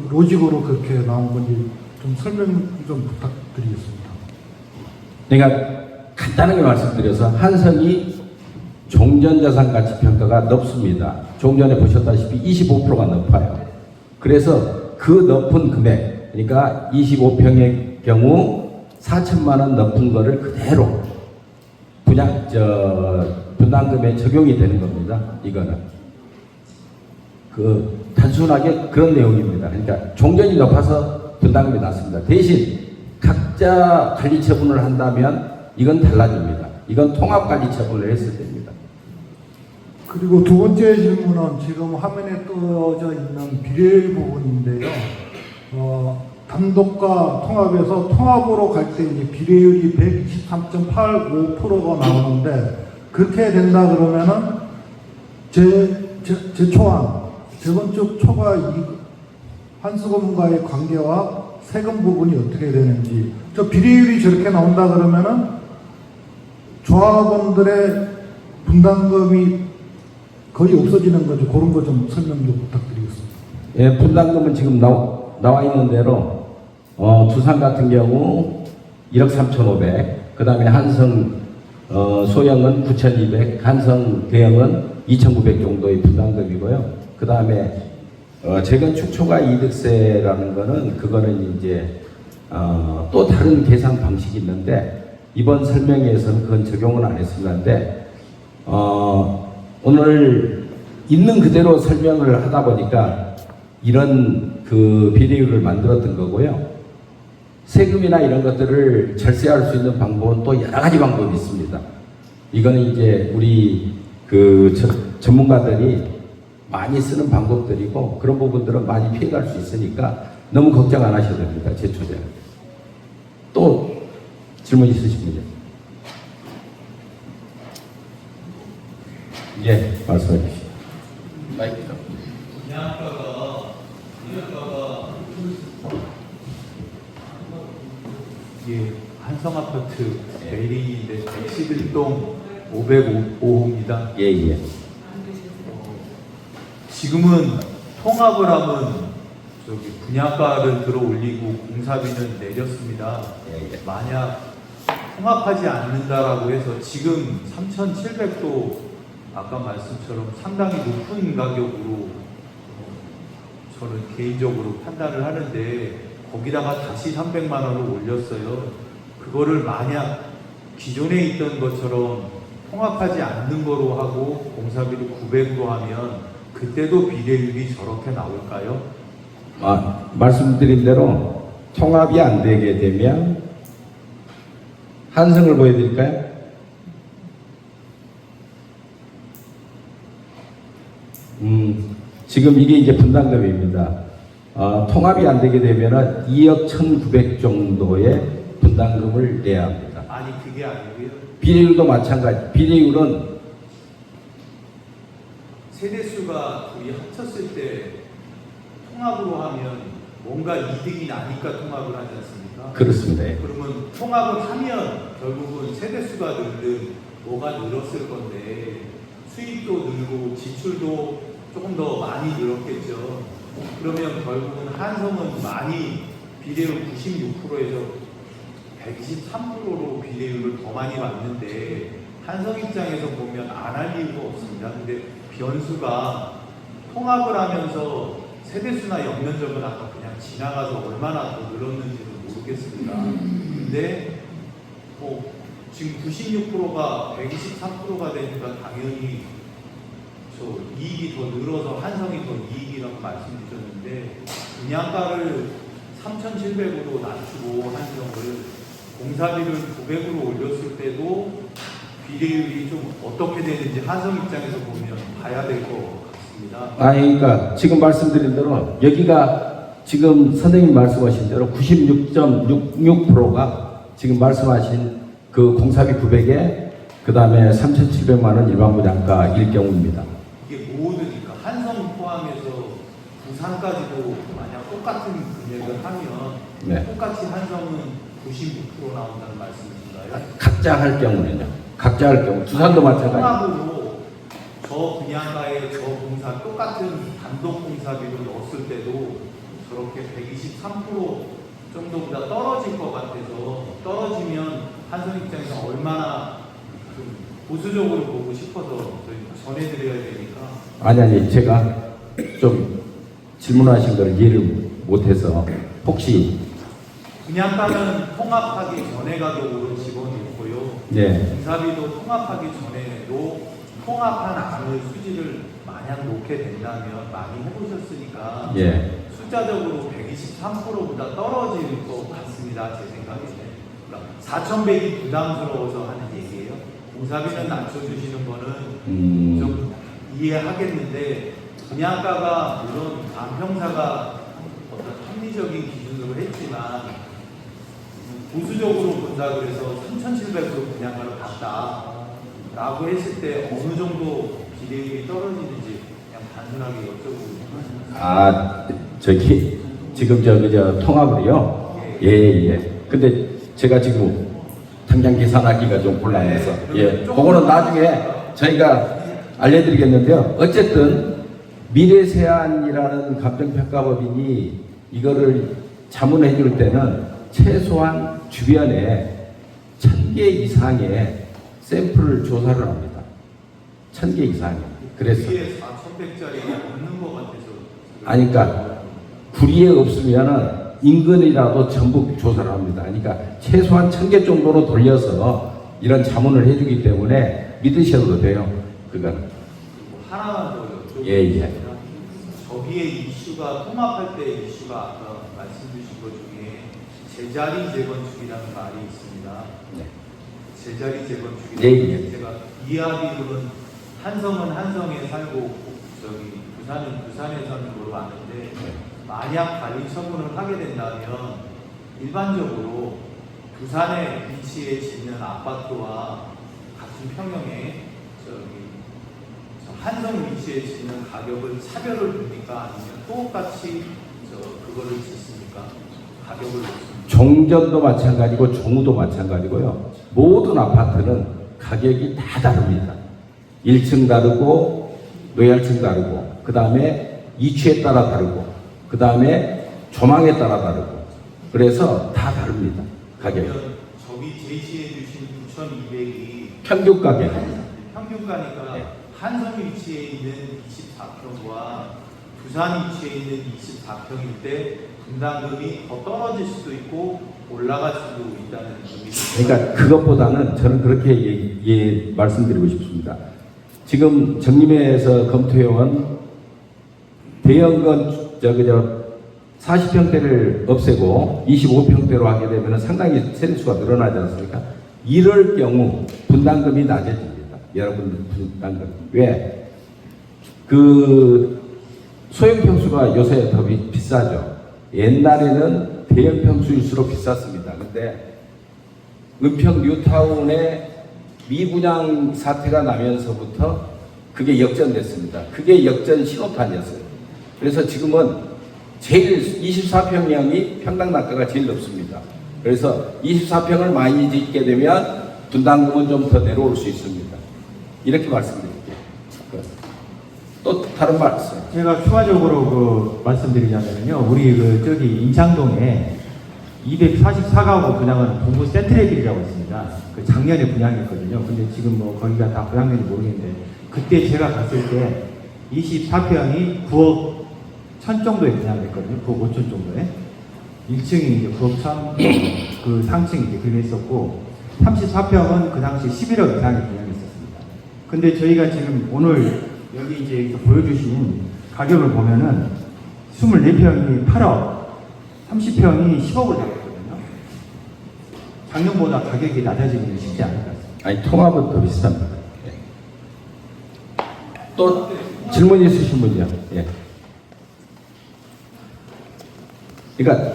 로직으로 그렇게 나온 건지 좀 설명 좀 부탁드리겠습니다. 그러니까 간단하게 말씀드려서 한성이 종전자산가치평가가 높습니다. 조금 전에 보셨다시피 25%가 높아요. 그래서 그 높은 금액, 그러니까 25평의 경우 4천만 원 높은 거를 그대로 분담금에 적용이 되는 겁니다. 이거는 단순하게 그런 내용입니다. 그러니까 종전이 높아서 분담금이 낮습니다. 대신 각자 관리 처분을 한다면 이건 달라집니다. 이건 통합 관리 처분을 했을 때입니다. 그리고 두 번째 질문은 지금 화면에 떠져 있는 비례율 부분인데요. 단독과 통합에서 통합으로 갈 때 이제 비례율이 123.85%가 나오는데 그렇게 된다 그러면은 재건축 초과 한수건과의 관계와 세금 부분이 어떻게 되는지, 저 비례율이 저렇게 나온다 그러면은 조합원들의 분담금이 거의 없어지는 거죠. 그런 거 좀 설명 좀 부탁드리겠습니다. 예, 분담금은 지금 나와 있는 대로 두산 같은 경우 1억 3,500, 그 다음에 한성 소형은 9,200, 한성 대형은 2,900 정도의 분담금이고요. 그 다음에 재건축 초과 이득세라는 거는 그거는 이제 또 다른 계산 방식이 있는데 이번 설명회에서는 그건 적용은 안 했었는데 오늘 있는 그대로 설명을 하다 보니까 이런 그 비례율을 만들었던 거고요. 세금이나 이런 것들을 절세할 수 있는 방법은 또 여러 가지 방법이 있습니다. 이거는 이제 우리 그 전문가들이 많이 쓰는 방법들이고 그런 부분들은 많이 피해갈 수 있으니까 너무 걱정 안 하셔도 됩니다. 제 초대는. 또 질문 있으십니까? 예, 말씀해 주시죠. 마이크가. 예, 한성아파트 대리인데 111동 505호입니다. 예, 예. 지금은 통합을 하면 저기 분양가를 들어 올리고 공사비는 내렸습니다. 예, 예. 만약 통합하지 않는다라고 해서 지금 3,700도 아까 말씀처럼 상당히 높은 가격으로 저는 개인적으로 판단을 하는데 거기다가 다시 300만 원을 올렸어요. 그거를 만약 기존에 있던 것처럼 통합하지 않는 거로 하고 공사비를 900으로 하면 그때도 비례율이 저렇게 나올까요? 말씀드린 대로 통합이 안 되게 되면 한성을 보여드릴까요? 지금 이게 이제 분담금입니다. 통합이 안 되게 되면 2억 1,900 정도의 분담금을 내야 합니다. 아니 그게 아니고요. 비례율도 마찬가지. 비례율은 세대수가 둘이 합쳤을 때 통합으로 하면 뭔가 이득이 나니까 통합을 하지 않습니까? 그렇습니다. 그러면 통합을 하면 결국은 세대수가 늘든 뭐가 늘었을 건데 수입도 늘고 지출도 조금 더 많이 늘었겠죠. 그러면 결국은 한성은 많이 비례율 96%에서 123%로 비례율을 더 많이 받는데 한성 입장에서 보면 안 할 이유가 없습니다. 근데 변수가 통합을 하면서 세대수나 연면적은 아까 그냥 지나가서 얼마나 더 늘었는지는 모르겠습니다. 근데 지금 96%가 123%가 되니까 당연히 저 이익이 더 늘어서 한성이 더 이익이라고 말씀드렸는데 분양가를 3,700으로 낮추고 한성을 공사비를 900으로 올렸을 때도 비례율이 좀 어떻게 되는지 한성 입장에서 보면 봐야 될 것 같습니다. 그러니까 지금 말씀드린 대로 여기가 지금 선생님 말씀하신 대로 96.66%가 지금 말씀하신 그 공사비 900에 그 다음에 3,700만 원 일반 분양가일 경우입니다. 이게 모두니까 한성 포함해서 부산까지도 만약 똑같은 금액을 하면 네. 똑같이 한성은 96% 나온다는 말씀이신가요? 각자 할 경우는요. 각자 할 경우 두산도 마찬가지. 통합으로 저 분양가에 저 공사 똑같은 단독 공사비로 넣었을 때도 저렇게 123% 정도보다 떨어질 것 같아서 떨어지면 한성 입장에서 얼마나 좀 보수적으로 보고 싶어서 전해드려야 되니까. 아니 제가 좀 질문하신 걸 이해를 못해서 혹시 분양가는 통합하기 전에 가격으로 집어넣고요. 네. 공사비도 통합하기 전에도 통합한 안을 수지를 만약 놓게 된다면 많이 해보셨으니까 예. 숫자적으로 123%보다 떨어질 것 같습니다. 제 생각에는. 그러니까 4,100이 부담스러워서 하는 얘기예요. 공사비는 낮춰주시는 거는 좀 이해하겠는데 분양가가 물론 안평사가 어떤 합리적인 기준으로 했지만 보수적으로 본다 그래서 3,700으로 분양가를 받다라고 했을 때 어느 정도 비례율이 떨어지는지 그냥 단순하게 여쭤보고 지금 저 통합을요. 예. 근데 제가 지금 당장 계산하기가 좀 곤란해서 그거는 나중에 저희가 알려드리겠는데요. 어쨌든 미래세안이라는 감정평가법인이 이거를 자문해 줄 때는 최소한 주변에 1000개 이상의 샘플을 조사를 합니다. 1000개 이상에. 그래서 위에 4,100짜리가 없는 것 같아서. 아니 그러니까 불의에 없으면은 인근이라도 전부 조사를 합니다. 그러니까 최소한 1000개 정도로 돌려서 이런 자문을 해주기 때문에 믿으셔도 돼요. 그건. 하나만 더 여쭤보겠습니다. 예. 저 위에 이슈가 통합할 때 이슈가 아까 말씀 주신 것 중에 제자리 재건축이라는 말이 있습니다. 네. 제자리 재건축이라는 예. 제가 이해하기로는 한성은 한성에 살고 부산은 부산에 사는 걸로 아는데 만약 관리 처분을 하게 된다면 일반적으로 부산에 위치해 짓는 아파트와 같은 평형에 한성 위치에 짓는 가격을 차별을 둡니까? 아니면 똑같이 그거를 짓습니까? 가격을 놓습니까? 종전도 마찬가지고 종우도 마찬가지고요. 모든 아파트는 가격이 다 다릅니다. 1층 다르고 노열층 다르고 그 다음에 이취에 따라 다르고 그 다음에 조망에 따라 다르고 그래서 다 다릅니다. 가격이. 저기 제시해 주신 9,200이 평균 가격입니다. 평균가니까 네. 한성 위치에 있는 24평과 부산 위치에 있는 24평일 때 분담금이 더 떨어질 수도 있고 올라갈 수도 있다는 의미입니다. 그러니까 그것보다는 저는 그렇게 말씀드리고 싶습니다. 지금 정림회에서 검토해온 대형건 40평대를 없애고 25평대로 하게 되면 상당히 세대수가 늘어나지 않습니까? 이럴 경우 분담금이 낮아집니다. 여러분 분담금. 왜? 그 소형평수가 요새 더 비싸죠. 옛날에는 대형평수일수록 비쌌습니다. 근데 은평 뉴타운에 미분양 사태가 나면서부터 그게 역전됐습니다. 그게 역전 신호탄이었어요. 그래서 지금은 제일 24평형이 평당 단가가 제일 높습니다. 그래서 24평을 많이 짓게 되면 분담금은 좀 더 내려올 수 있습니다. 이렇게 말씀드릴게요. 또 다른 말씀. 제가 추가적으로 말씀드리자면요. 우리 저기 인창동에 244가구 분양은 동부 센트레빌이라고 있습니다. 작년에 분양했거든요. 근데 지금 거기가 다 분양된지 모르겠는데 그때 제가 갔을 때 24평이 9억 1천 정도에 분양됐거든요. 9억 5천 정도에. 1층이 이제 9억 1천, 그 상층이 이제 그렇게 했었고 34평은 그 당시 11억 이상에 분양했었습니다. 근데 저희가 지금 오늘 여기 이제 보여주신 가격을 보면은 24평이 8억, 30평이 10억을 나갔거든요. 작년보다 가격이 낮아지기는 쉽지 않을 것 같습니다. 아니 통합은 더 비쌉니다. 또 질문 있으신 분이요? 예. 그러니까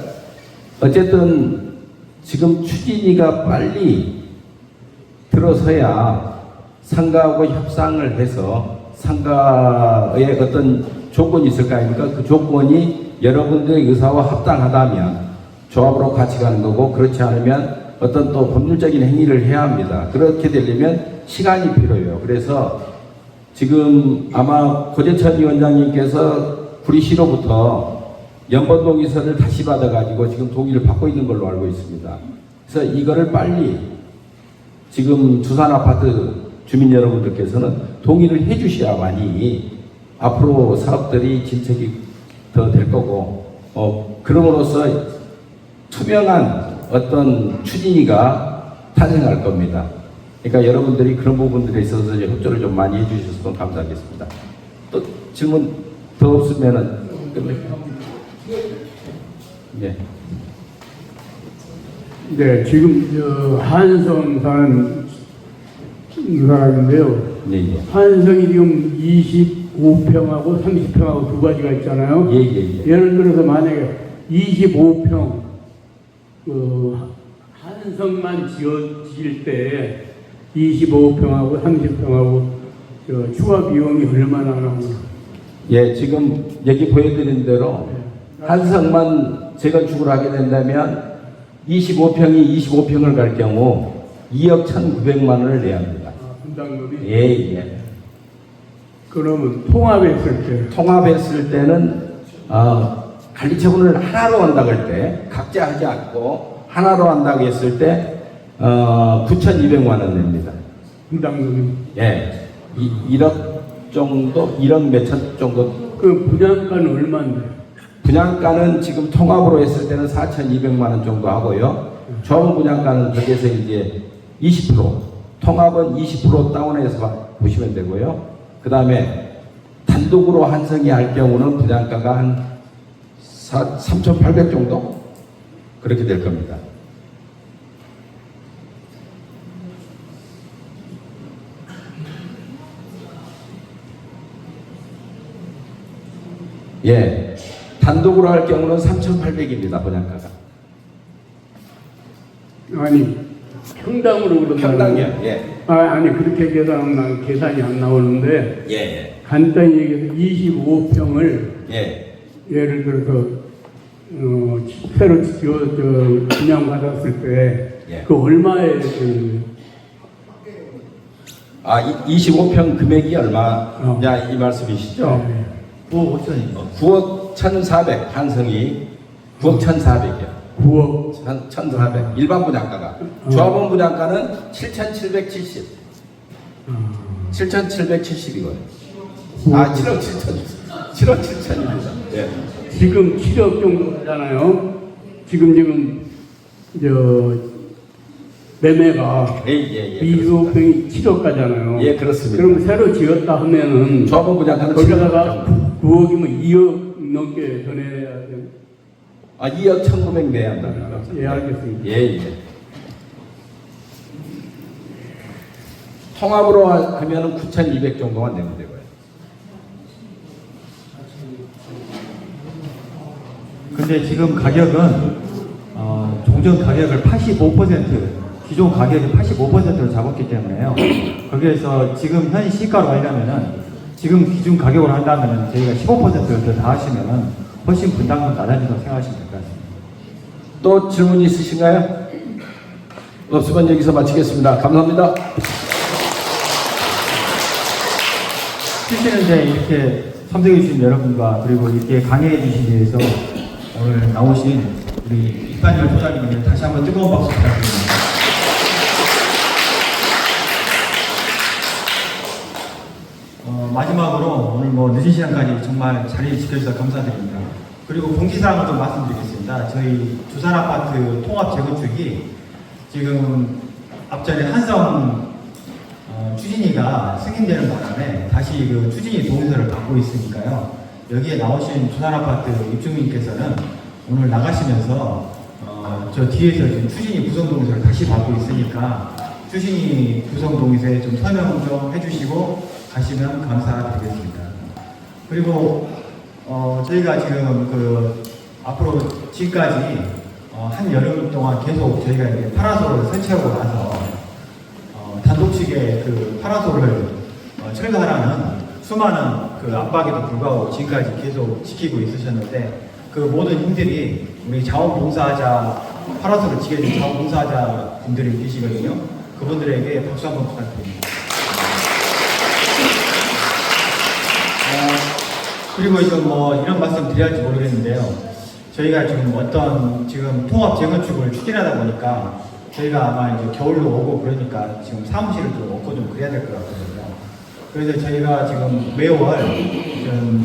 어쨌든 지금 추진위가 빨리 들어서야 상가하고 협상을 해서 상가에 어떤 조건이 있을 거 아닙니까? 그 조건이 여러분들의 의사와 합당하다면 조합으로 같이 가는 거고 그렇지 않으면 어떤 또 법률적인 행위를 해야 합니다. 그렇게 되려면 시간이 필요해요. 그래서 지금 아마 고재천 위원장님께서 구리시로부터 연번동의서를 다시 받아가지고 지금 동의를 받고 있는 걸로 알고 있습니다. 그래서 이거를 빨리 지금 두산 아파트 주민 여러분들께서는 동의를 해주셔야만이 앞으로 사업들이 진척이 더 될 거고, 그럼으로써 투명한 어떤 추진위가 탄생할 겁니다. 그러니까 여러분들이 그런 부분들에 있어서 협조를 좀 많이 해주셨으면 감사하겠습니다. 또 질문 더 없으면은 네. 네, 지금 한성산 사람인데요. 네. 한성이 지금 25평하고 30평하고 두 가지가 있잖아요. 예. 예를 들어서 만약에 25평 한성만 지을 때 25평하고 30평하고 추가 비용이 얼마나 나오나? 예, 지금 여기 보여드린 대로 한성만 재건축을 하게 된다면 25평이 25평을 갈 경우 2억 1,900만 원을 내야 합니다. 분담금이? 예. 그러면 통합했을 때? 통합했을 때는 관리처분을 하나로 한다고 할 때 각자 하지 않고 하나로 한다고 했을 때 9,200만 원 냅니다. 분담금이? 예. 1억 정도, 1억 몇천 정도. 그 분양가는 얼마인데? 분양가는 지금 통합으로 했을 때는 4,200만 원 정도 하고요. 조합원 분양가는 거기에서 이제 20%, 통합은 20% 다운해서 보시면 되고요. 그 다음에 단독으로 한성이 할 경우는 분양가가 한 3,800 정도? 그렇게 될 겁니다. 예. 단독으로 할 경우는 3,800입니다. 분양가가. 아니, 평당으로 그런다는 평당이요. 예. 아니, 그렇게 계산하면 계산이 안 나오는데, 예. 간단히 얘기해서 25평을 예. 예를 들어서 새로 분양받았을 때 예. 그 얼마에 25평 금액이 얼마냐 이 말씀이시죠? 네. 9억 5천입니다. 9억 1,400 한성이 9억 1,400이요. 9억 1,400 일반 분양가가. 조합원 분양가는 7,770. 7,770이거든요. 7억 7천입니다. 예. 지금 7억 정도잖아요. 지금 매매가 예. 25평이 7억가잖아요. 예, 그렇습니다. 그럼 새로 지었다 하면은 조합원 분양가는 거기다가 7억 9억이면 2억 넘게 더 내야 돼. 2억 1,900 내야 한다. 예, 알겠습니다. 예. 통합으로 하면은 9,200 정도만 내면 되고요. 근데 지금 가격은 종전 가격을 85% 기존 가격이 85%로 잡았기 때문에요. 거기에서 지금 현 시가로 하려면은 지금 기준 가격으로 한다면은 저희가 15%를 더 하시면은 훨씬 분담금 낮아진다고 생각하시면 될 것 같습니다. 또 질문 있으신가요? 없으면 여기서 마치겠습니다. 감사합니다. 실제는 이제 이렇게 참석해 주신 여러분과 그리고 이렇게 강의해 주신 위해서 오늘 나오신 우리 이판열 소장님께 다시 한번 뜨거운 박수 부탁드립니다. 마지막으로 오늘 늦은 시간까지 정말 자리 지켜주셔서 감사드립니다. 그리고 공지사항을 좀 말씀드리겠습니다. 저희 두산아파트 통합 재건축이 지금 앞전에 한성 추진위가 승인되는 바람에 다시 그 추진위 동의서를 받고 있으니까요. 여기에 나오신 두산아파트 입주민께서는 오늘 나가시면서 저 뒤에서 지금 추진위 구성동의서를 다시 받고 있으니까 추진위 구성동의서에 좀 설명 좀 해주시고 가시면 감사드리겠습니다. 그리고 저희가 지금 앞으로 지금까지 한 여름 동안 계속 저희가 이제 파라솔을 설치하고 나서 단독식의 그 파라솔을 철거하라는 수많은 그 압박에도 불구하고 지금까지 계속 지키고 있으셨는데 그 모든 힘들이 우리 자원봉사자 파라솔을 지게 된 자원봉사자 분들이 계시거든요. 그분들에게 박수 한번 부탁드립니다. 그리고 지금 이런 말씀 드려야 할지 모르겠는데요. 저희가 지금 통합 재건축을 추진하다 보니까 저희가 아마 이제 겨울로 오고 그러니까 지금 사무실을 좀 얻고 좀 그래야 될 것 같거든요. 그래서 저희가 지금 매월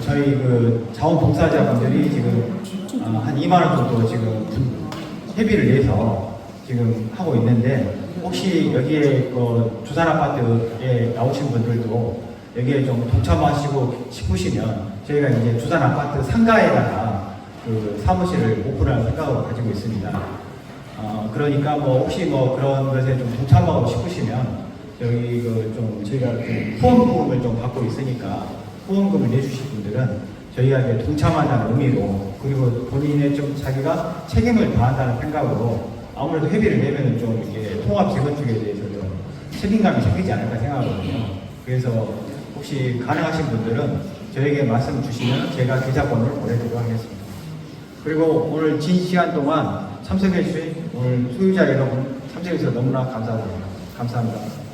저희 그 자원봉사자분들이 지금 한 2만 원 정도 지금 회비를 내서 지금 하고 있는데 혹시 여기에 두산아파트에 나오신 분들도 여기에 좀 동참하시고 싶으시면 저희가 이제 두산아파트 상가에다가 그 사무실을 오픈할 생각을 가지고 있습니다. 그러니까 혹시 그런 것에 좀 동참하고 싶으시면 여기 저희가 후원금을 좀 받고 있으니까 후원금을 내주실 분들은 저희가 이제 동참한다는 의미로 그리고 본인의 좀 자기가 책임을 다한다는 생각으로 아무래도 회비를 내면은 좀 이게 통합 재건축에 대해서 좀 책임감이 생기지 않을까 생각하거든요. 그래서 혹시 가능하신 분들은 저에게 말씀 주시면 제가 계좌번호를 보내드리도록 하겠습니다. 그리고 오늘 긴 시간 동안 참석해 주신 오늘 소유자 여러분 참석해 주셔서 너무나 감사합니다.